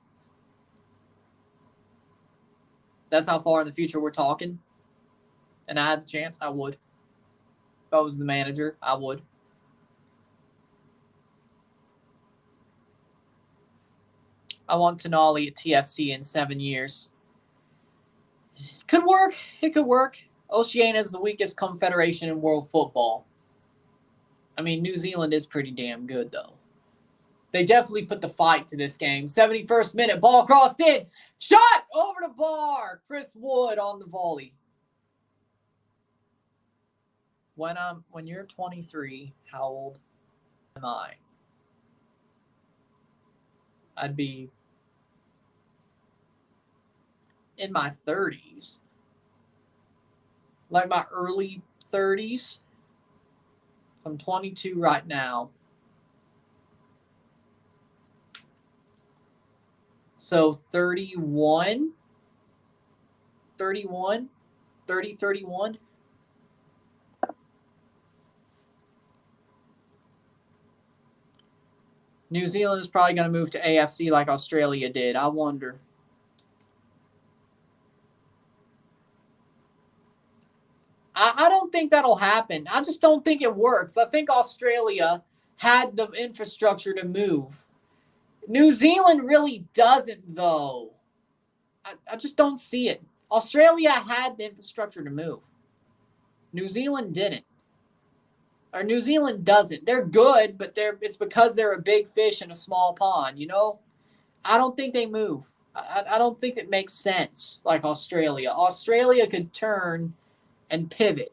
That's how far in the future we're talking. And I had the chance, I would. If I was the manager, I would. I want Tonali at TFC in 7 years. Could work. It could work. Oceania is the weakest confederation in world football. I mean, New Zealand is pretty damn good, though. They definitely put the fight to this game. 71st minute, ball crossed in. Shot over the bar. Chris Wood on the volley. When you're 23, how old am I? I'd be in my 30s. Like my early 30s. I'm 22 right now. So 31, 31, 30, 31. New Zealand is probably going to move to AFC like Australia did. I wonder. I don't think that'll happen. I just don't think it works. I think Australia had the infrastructure to move. New Zealand really doesn't, though. I just don't see it. Australia had the infrastructure to move. New Zealand didn't. Or New Zealand doesn't. They're good, but it's because they're a big fish in a small pond, you know? I don't think they move. I don't think it makes sense like Australia. Australia could turn and pivot.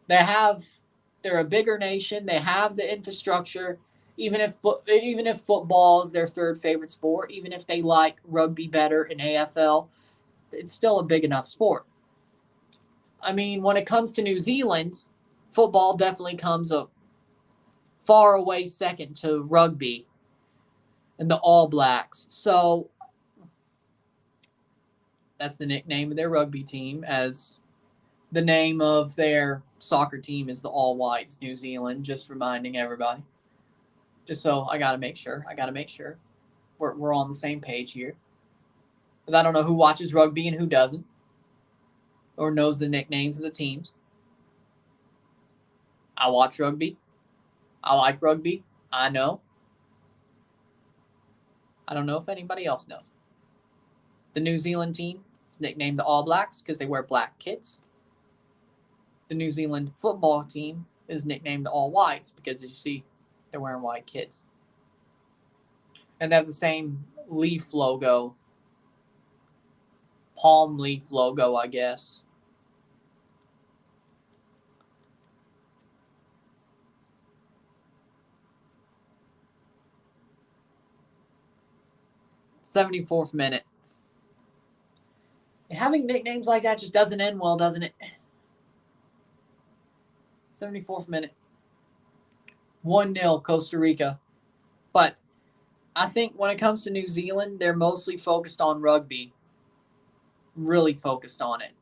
They're a bigger nation. They have the infrastructure. Even if football is their third favorite sport, even if they like rugby better in AFL, it's still a big enough sport. I mean, when it comes to New Zealand, football definitely comes a far away second to rugby and the All Blacks. So that's the nickname of their rugby team, as the name of their soccer team is the All Whites, New Zealand. Just reminding everybody. Just so I got to make sure. We're on the same page here. Because I don't know who watches rugby and who doesn't. Or knows the nicknames of the teams. I watch rugby. I like rugby. I know. I don't know if anybody else knows. The New Zealand team is nicknamed the All Blacks because they wear black kits. The New Zealand football team is nicknamed the All Whites because, as you see, they're wearing white kits. And they have the same leaf logo. Palm leaf logo, I guess. '74th minute. Having nicknames like that just doesn't end well, doesn't it? 74th minute. 1-0 Costa Rica. But I think when it comes to New Zealand, they're mostly focused on rugby. Really focused on it.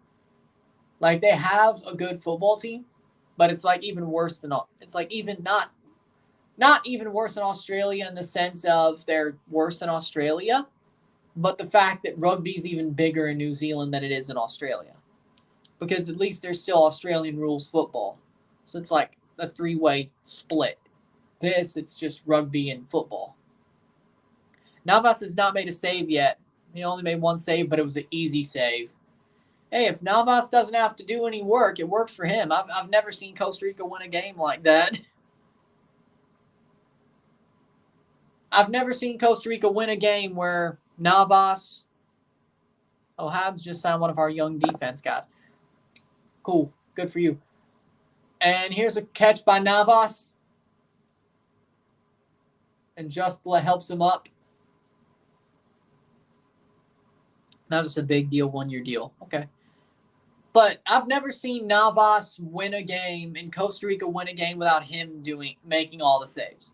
Like, they have a good football team, but it's like even worse than it's like even not even worse than Australia in the sense of they're worse than Australia, but the fact that rugby's even bigger in New Zealand than it is in Australia. Because at least there's still Australian rules football. So it's like a three-way split. It's just rugby and football. Navas has not made a save yet. He only made one save, but it was an easy save. Hey, if Navas doesn't have to do any work, it works for him. I've never seen Costa Rica win a game like that. I've never seen Costa Rica win a game where Navas... Oh, Habs just signed one of our young defense guys. Cool. Good for you. And here's a catch by Navas. And Justla helps him up. That was just a big deal, 1-year deal. Okay. But I've never seen Navas win a game and Costa Rica win a game without him making all the saves.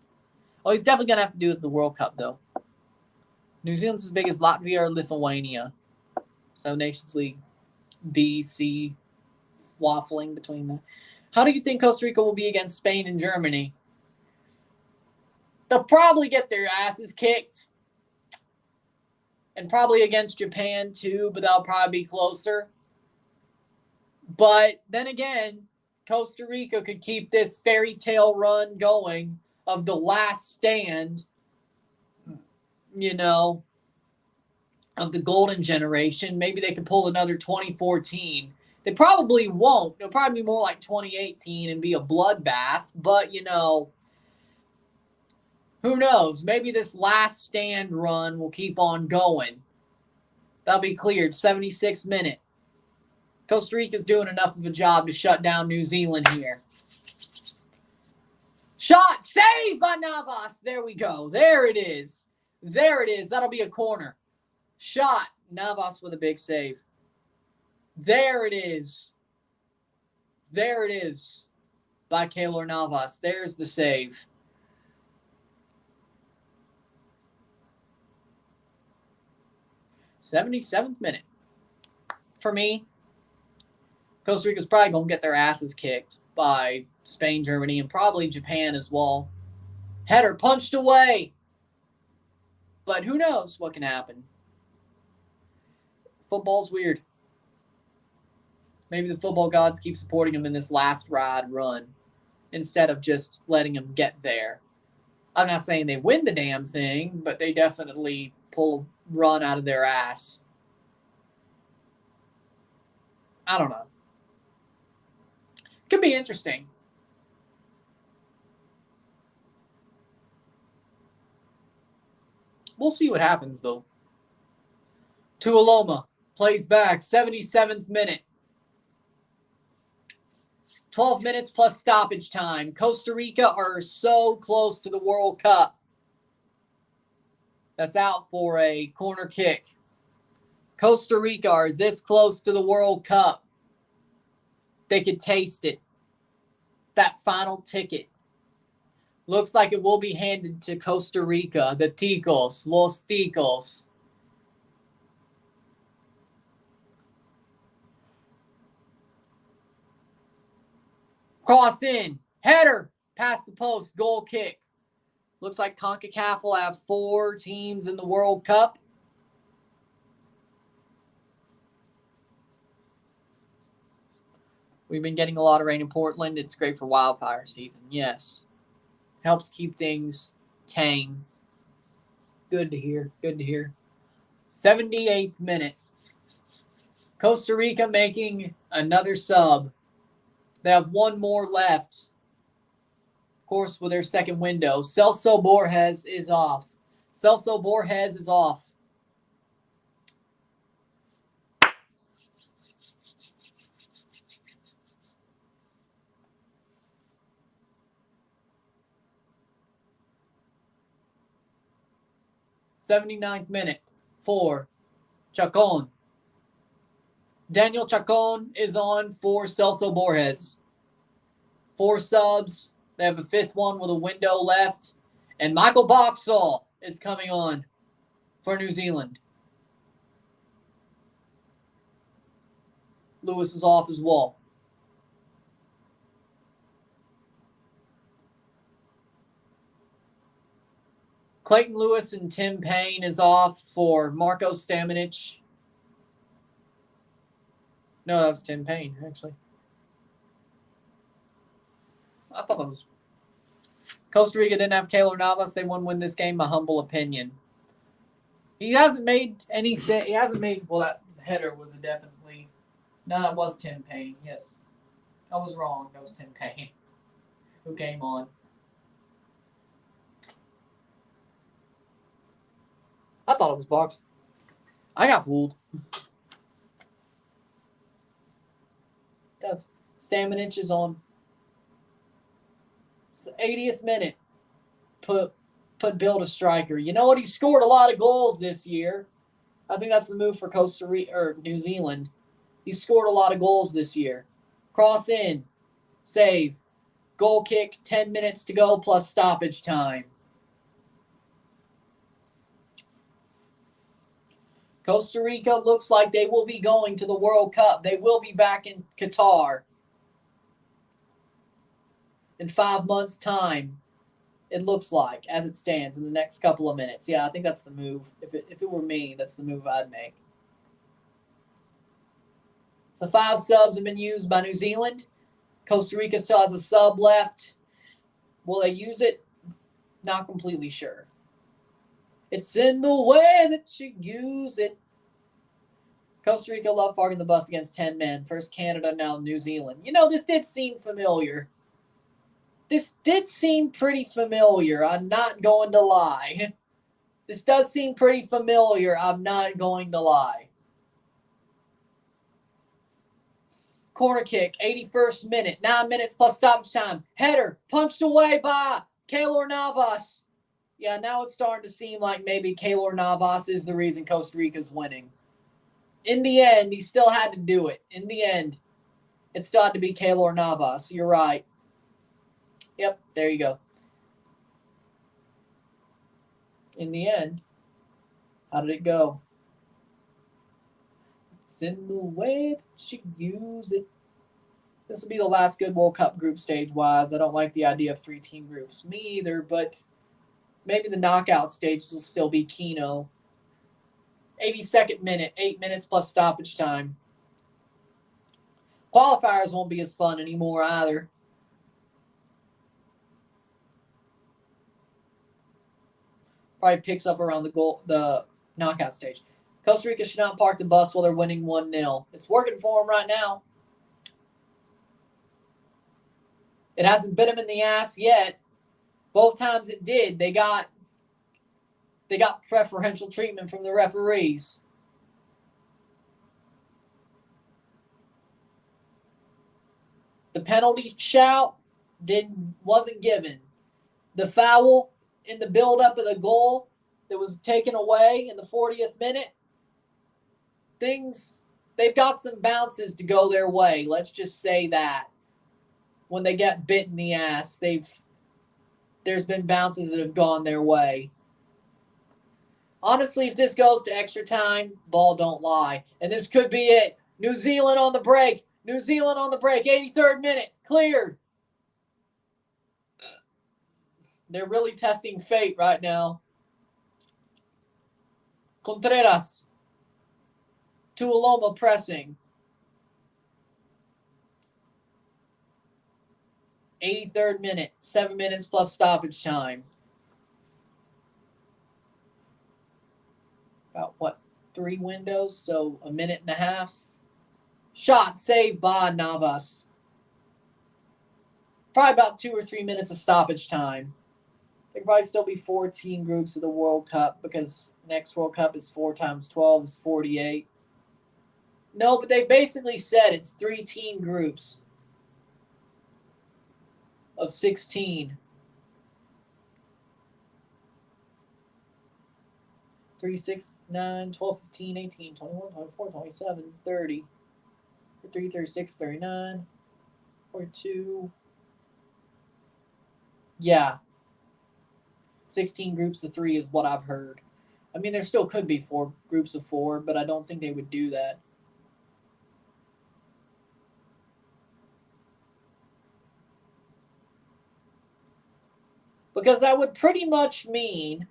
Oh, he's definitely going to have to do it at the World Cup, though. New Zealand's as big as Latvia or Lithuania. So Nations League B, C, waffling between them. How do you think Costa Rica will be against Spain and Germany? They'll probably get their asses kicked. And probably against Japan too, but they'll probably be closer. But then again, Costa Rica could keep this fairy tale run going of the last stand, you know, of the golden generation. Maybe they could pull another 2014 They probably won't. It'll probably be more like 2018 and be a bloodbath. But, you know, who knows? Maybe this last stand run will keep on going. That'll be cleared. 76th minute. Costa Rica's doing enough of a job to shut down New Zealand here. Shot. Saved by Navas. There we go. There it is. There it is. That'll be a corner. Shot. Navas with a big save. There it is. There it is. By Keylor Navas. There's the save. '77th minute. For me, Costa Rica's probably going to get their asses kicked by Spain, Germany, and probably Japan as well. Header punched away. But who knows what can happen. Football's weird. Maybe the football gods keep supporting them in this last ride run instead of just letting them get there. I'm not saying they win the damn thing, but they definitely pull a run out of their ass. I don't know. Could be interesting. We'll see what happens, though. Tuoloma plays back, 77th minute. 12 minutes plus stoppage time. Costa Rica are so close to the World Cup. That's out for a corner kick. Costa Rica are this close to the World Cup. They could taste it. That final ticket. Looks like it will be handed to Costa Rica. The Ticos. Los Ticos. Cross in. Header. Past the post. Goal kick. Looks like CONCACAF will have 4 teams in the World Cup. We've been getting a lot of rain in Portland. It's great for wildfire season. Yes. Helps keep things tame. Good to hear. Good to hear. 78th minute. Costa Rica making another sub. They have one more left. Of course, with their second window. Celso Borges is off. Celso Borges is off. '79th minute for Chacon. Daniel Chacon is on for Celso Borges. 4 subs. They have a 5th one with a window left. And Michael Boxall is coming on for New Zealand. Lewis is off as well. Clayton Lewis and Tim Payne is off for Marco Stamenic. No, that was Tim Payne, actually. I thought that was... Costa Rica didn't have Keylor Navas. They wouldn't win this game, my humble opinion. He hasn't made any... He hasn't made... Well, that header was definitely... No, that was Tim Payne. Yes. I was wrong. That was Tim Payne who came on. I thought it was Box. I got fooled. Does Stamenic is on. It's the 80th minute. Put Bill to striker. You know what? He scored a lot of goals this year. I think that's the move for Costa Rica or New Zealand. He scored a lot of goals this year. Cross in. Save. Goal kick. 10 minutes to go plus stoppage time. Costa Rica looks like they will be going to the World Cup. They will be back in Qatar in 5 months' time. It looks like, as it stands, in the next couple of minutes. Yeah, I think that's the move. If it were me, that's the move I'd make. So 5 subs have been used by New Zealand. Costa Rica still has a sub left. Will they use it? Not completely sure. It's in the way that you use it. Costa Rica love parking the bus against 10 men. First Canada, now New Zealand. You know, this did seem familiar. This did seem pretty familiar. I'm not going to lie. This does seem pretty familiar. I'm not going to lie. Corner kick, 81st minute. 9 minutes plus stoppage time. Header, punched away by Keylor Navas. Yeah, now it's starting to seem like maybe Keylor Navas is the reason Costa Rica's winning. In the end, he still had to do it. In the end, it still had to be Keylor Navas. You're right. Yep, there you go. In the end, how did it go? It's in the way that you use it. This will be the last good World Cup group stage-wise. I don't like the idea of 3-team groups. Me either, but maybe the knockout stages will still be Keno. 82nd minute, 8 minutes plus stoppage time. Qualifiers won't be as fun anymore either. Probably picks up around the knockout stage. Costa Rica should not park the bus while they're winning 1-0. It's working for them right now. It hasn't bit them in the ass yet. Both times it did, they got preferential treatment from the referees. The penalty shout wasn't given. The foul in the build-up of the goal that was taken away in the 40th minute, they've got some bounces to go their way. Let's just say that. When they get bit in the ass, there's been bounces that have gone their way. Honestly, if this goes to extra time, ball don't lie. And this could be it. New Zealand on the break. New Zealand on the break. 83rd minute. Cleared. They're really testing fate right now. Contreras. Tuoloma pressing. 83rd minute. 7 minutes plus stoppage time. About, 3 windows? So a minute and a half. Shot saved by Navas. Probably about 2 or 3 minutes of stoppage time. There could probably still be 14 groups of the World Cup because next World Cup is 4 times 12 is 48. No, but they basically said it's 3-team groups of 16. 3, 6, 9, 12, 15, 18, 21, 24, 27, 30, 33, 36, 39, 42. Yeah. 16 groups of 3 is what I've heard. I mean, there still could be 4 groups of 4, but I don't think they would do that. Because that would pretty much mean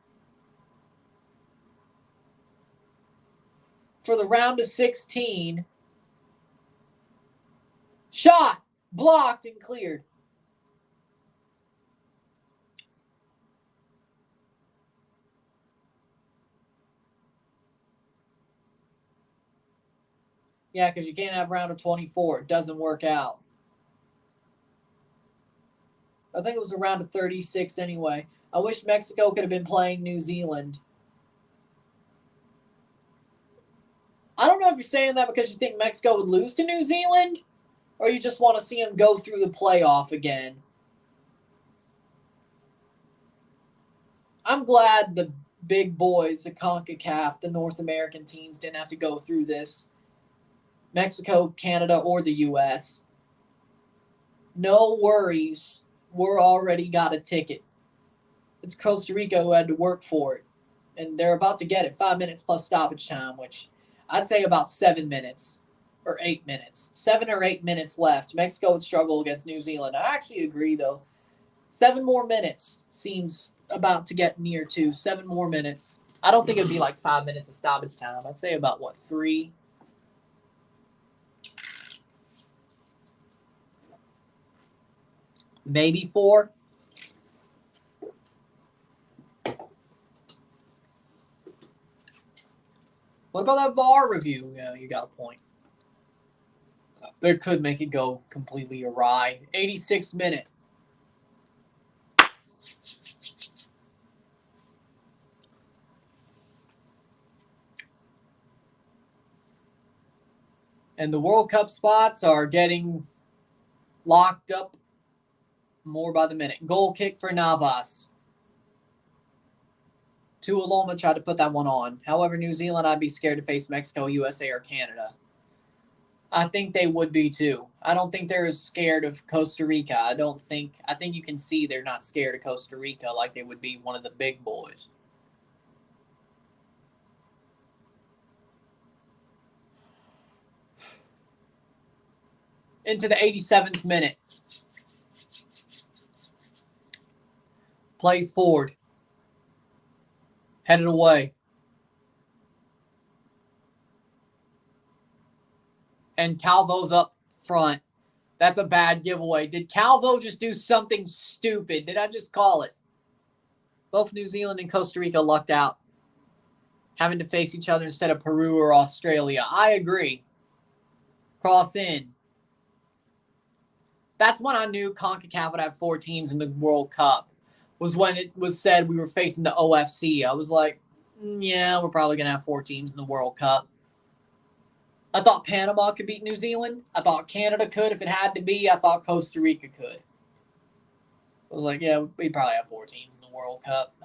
for the round of 16, shot, blocked, and cleared. Yeah, because you can't have round of 24. It doesn't work out. I think it was a round of 36 anyway. I wish Mexico could have been playing New Zealand. I don't know if you're saying that because you think Mexico would lose to New Zealand, or you just want to see them go through the playoff again. I'm glad the big boys, the CONCACAF, the North American teams didn't have to go through this. Mexico, Canada, or the U.S. No worries. We're already got a ticket. It's Costa Rica who had to work for it. And they're about to get it. 5 minutes plus stoppage time, which I'd say about 7 minutes or 8 minutes. 7 or 8 minutes left. Mexico would struggle against New Zealand. I actually agree, though. 7 more minutes seems about to get near to. 7 more minutes. I don't think it would be like 5 minutes of stoppage time. I'd say about, 3? Maybe 4. What about that VAR review? Yeah, you got a point. That could make it go completely awry. 86th minute. And the World Cup spots are getting locked up more by the minute. Goal kick for Navas. Tuoloma tried to put that one on. However, New Zealand, I'd be scared to face Mexico, USA, or Canada. I think they would be too. I don't think they're as scared of Costa Rica. I think you can see they're not scared of Costa Rica like they would be one of the big boys. Into the 87th minute. Plays forward. Headed away. And Calvo's up front. That's a bad giveaway. Did Calvo just do something stupid? Did I just call it? Both New Zealand and Costa Rica lucked out, having to face each other instead of Peru or Australia. I agree. Cross in. That's when I knew CONCACAF would have 4 teams in the World Cup, was when it was said we were facing the OFC. I was like, yeah, we're probably going to have 4 teams in the World Cup. I thought Panama could beat New Zealand. I thought Canada could if it had to be. I thought Costa Rica could. I was like, yeah, we'd probably have 4 teams in the World Cup.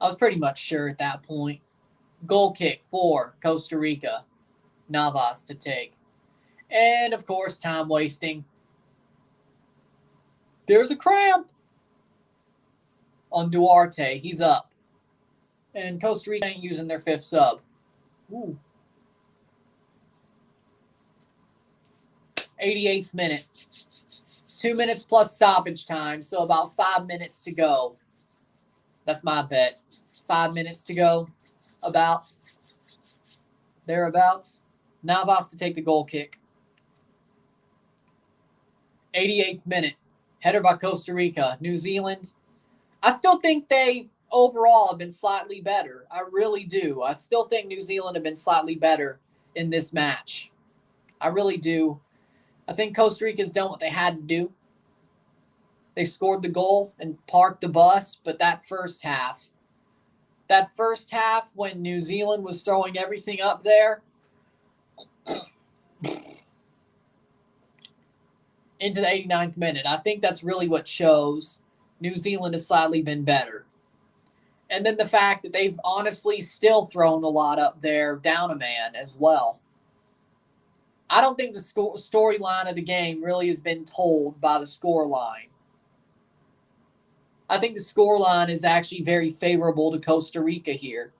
I was pretty much sure at that point. Goal kick for Costa Rica. Navas to take. And, of course, time wasting. There's a cramp on Duarte. He's up. And Costa Rica ain't using their 5th sub. Ooh. 88th minute. 2 minutes plus stoppage time, so about 5 minutes to go. That's my bet. 5 minutes to go. About. Thereabouts. Navas to take the goal kick. 88th minute. Header by Costa Rica. New Zealand. I still think they overall have been slightly better. I really do. I still think New Zealand have been slightly better in this match. I really do. I think Costa Rica's done what they had to do. They scored the goal and parked the bus, but that first half when New Zealand was throwing everything up there, into the 89th minute, I think that's really what shows New Zealand has slightly been better. And then the fact that they've honestly still thrown a lot up there, down a man as well. I don't think the storyline of the game really has been told by the scoreline. I think the scoreline is actually very favorable to Costa Rica here.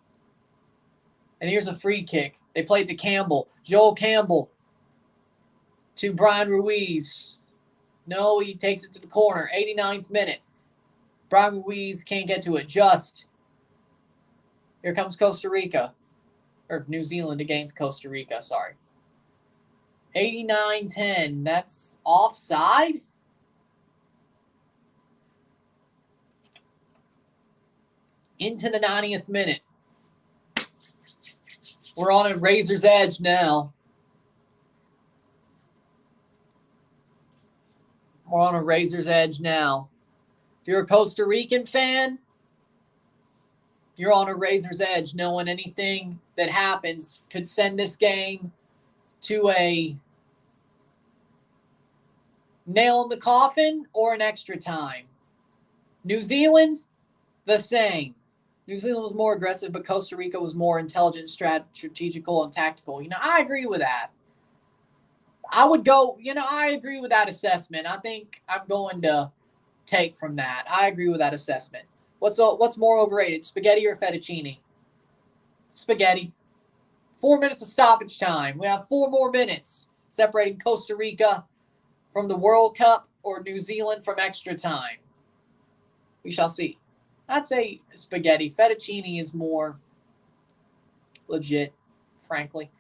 And here's a free kick. They played to Campbell. Joel Campbell to Brian Ruiz. No, he takes it to the corner. 89th minute. Brian Ruiz can't get to it. Just. Here comes Costa Rica. Or New Zealand against Costa Rica, sorry. 89-10. That's offside? Into the 90th minute. We're on a razor's edge now. We're on a razor's edge now. If you're a Costa Rican fan, you're on a razor's edge knowing anything that happens could send this game to a nail in the coffin or an extra time. New Zealand, the same. New Zealand was more aggressive, but Costa Rica was more intelligent, strategical, and tactical. I agree with that. I agree with that assessment. I think I'm going to take from that. I agree with that assessment. What's more overrated, spaghetti or fettuccine? Spaghetti. 4 minutes of stoppage time. We have 4 more minutes separating Costa Rica from the World Cup or New Zealand from extra time. We shall see. I'd say spaghetti. Fettuccine is more legit, frankly.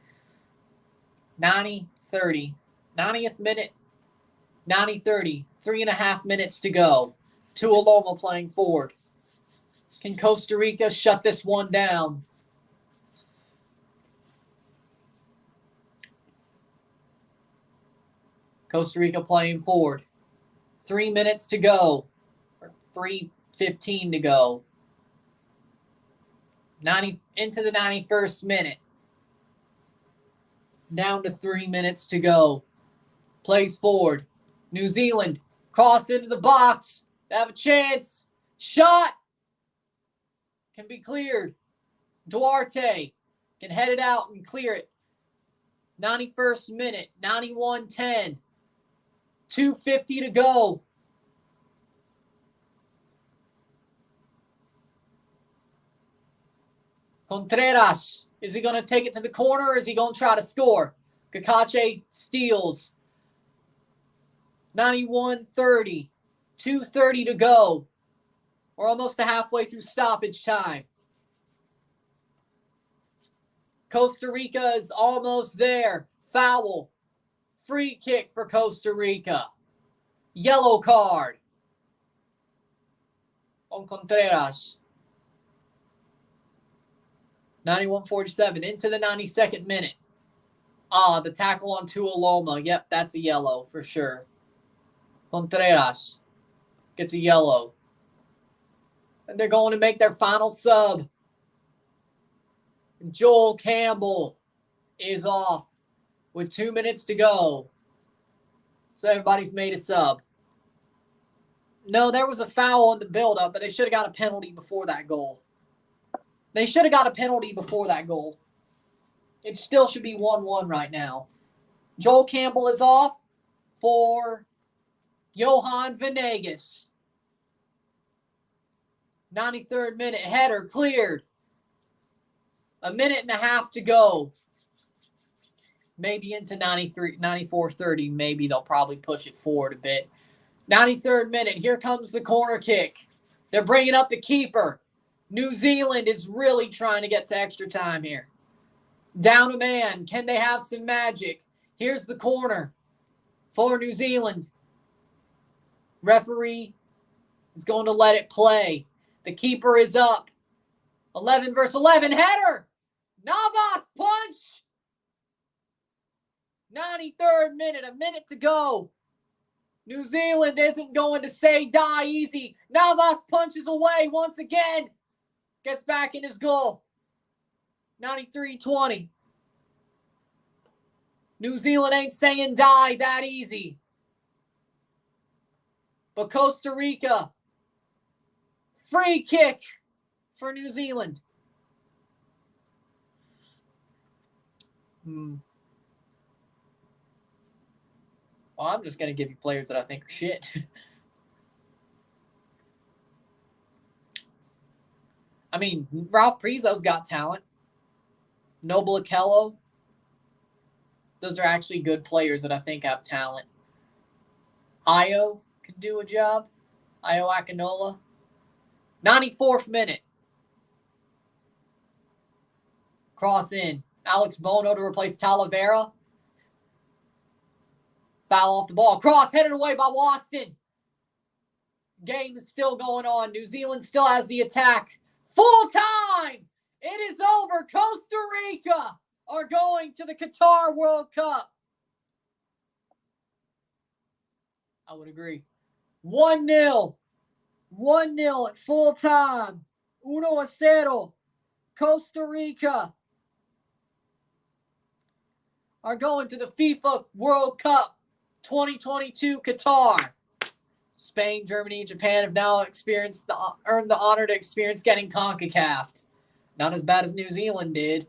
90-30. 90th minute. 90-30. 3.5 minutes to go. Tuoloma playing forward. Can Costa Rica shut this one down? Costa Rica playing forward. 3 minutes to go. Or 3:15 to go. 90 into the 91st minute. Down to 3 minutes to go. Plays forward. New Zealand. Cross into the box. They have a chance. Shot. Can be cleared. Duarte can head it out and clear it. 91st minute. 91-10. 2:50 to go. Contreras. Is he going to take it to the corner or is he going to try to score? Kakache steals. 91-30. 2:30 to go. We're almost to halfway through stoppage time. Costa Rica is almost there. Foul. Free kick for Costa Rica. Yellow card on Contreras. 91-47 into the 92nd minute. The tackle on Tuoloma. Yep, that's a yellow for sure. Contreras gets a yellow. And they're going to make their final sub. Joel Campbell is off with 2 minutes to go. So everybody's made a sub. No, there was a foul in the build-up, but they should have got a penalty before that goal. They should have got a penalty before that goal. It still should be 1-1 right now. Joel Campbell is off for Johan Venegas. 93rd minute. Header cleared. A minute and a half to go. Maybe into 94-30. Maybe they'll probably push it forward a bit. 93rd minute. Here comes the corner kick. They're bringing up the keeper. New Zealand is really trying to get to extra time here. Down a man. Can they have some magic? Here's the corner for New Zealand. Referee is going to let it play. The keeper is up. 11 versus 11. Header. Navas punch. 93rd minute. A minute to go. New Zealand isn't going to say die easy. Navas punches away once again. Gets back in his goal. 93-20. New Zealand ain't saying die that easy. But Costa Rica. Free kick for New Zealand. Well, I'm just going to give you players that I think are shit. I mean, Ralph Prizo's got talent. Noble Okello. Those are actually good players that I think have talent. Io could do a job. Io Akinola. 94th minute. Cross in. Alex Bono to replace Talavera. Foul off the ball. Cross headed away by Waston. Game is still going on. New Zealand still has the attack. Full time. It is over. Costa Rica are going to the Qatar World Cup. I would agree. 1-0. 1-0 at full time. 1-0. Costa Rica are going to the FIFA World Cup 2022 Qatar. Spain, Germany, and Japan have now earned the honor to experience getting CONCACAF. Not as bad as New Zealand did.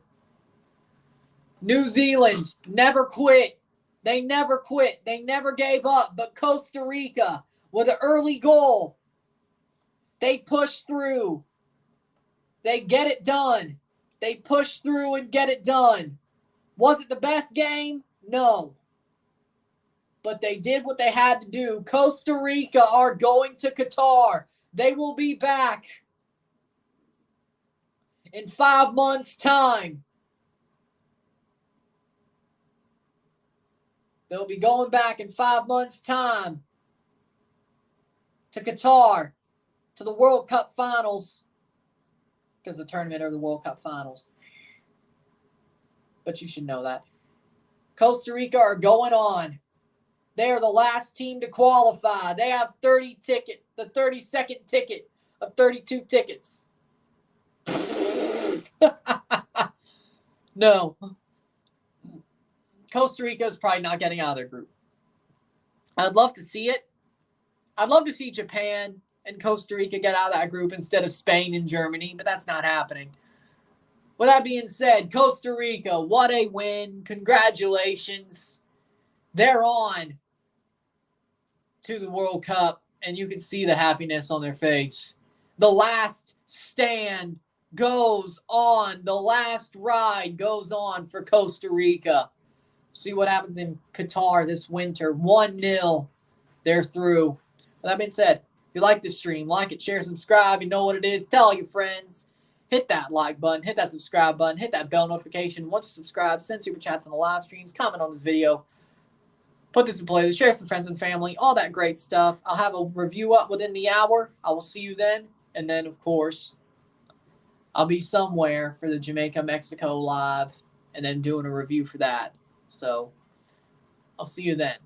New Zealand never quit. They never quit. They never gave up. But Costa Rica, with an early goal, they push through. They get it done. They push through and get it done. Was it the best game? No. But they did what they had to do. Costa Rica are going to Qatar. They will be back in 5 months' time. They'll be going back in 5 months' time to Qatar, to the World Cup finals, because the tournament are the World Cup finals. But you should know that. Costa Rica are going on. They are the last team to qualify. They have the 32nd ticket of 32 tickets. No. Costa Rica is probably not getting out of their group. I'd love to see it. I'd love to see Japan and Costa Rica get out of that group instead of Spain and Germany, but that's not happening. With that being said, Costa Rica, what a win. Congratulations. They're on to the World Cup, and you can see the happiness on their face. The last stand goes on. The last ride goes on for Costa Rica. See what happens in Qatar this winter. 1-0. They're through. With that being said, if you like this stream, like it, share, subscribe. You know what it is. Tell all your friends. Hit that like button. Hit that subscribe button. Hit that bell notification. Once you subscribe, send super chats on the live streams. Comment on this video. Put this in playlist. Share some friends and family. All that great stuff. I'll have a review up within the hour. I will see you then. And then, of course, I'll be somewhere for the Jamaica-Mexico live and then doing a review for that. So I'll see you then.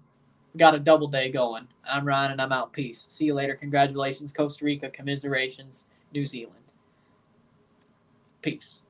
Got a double day going. I'm Ryan and I'm out. Peace. See you later. Congratulations, Costa Rica. Commiserations, New Zealand. Peace.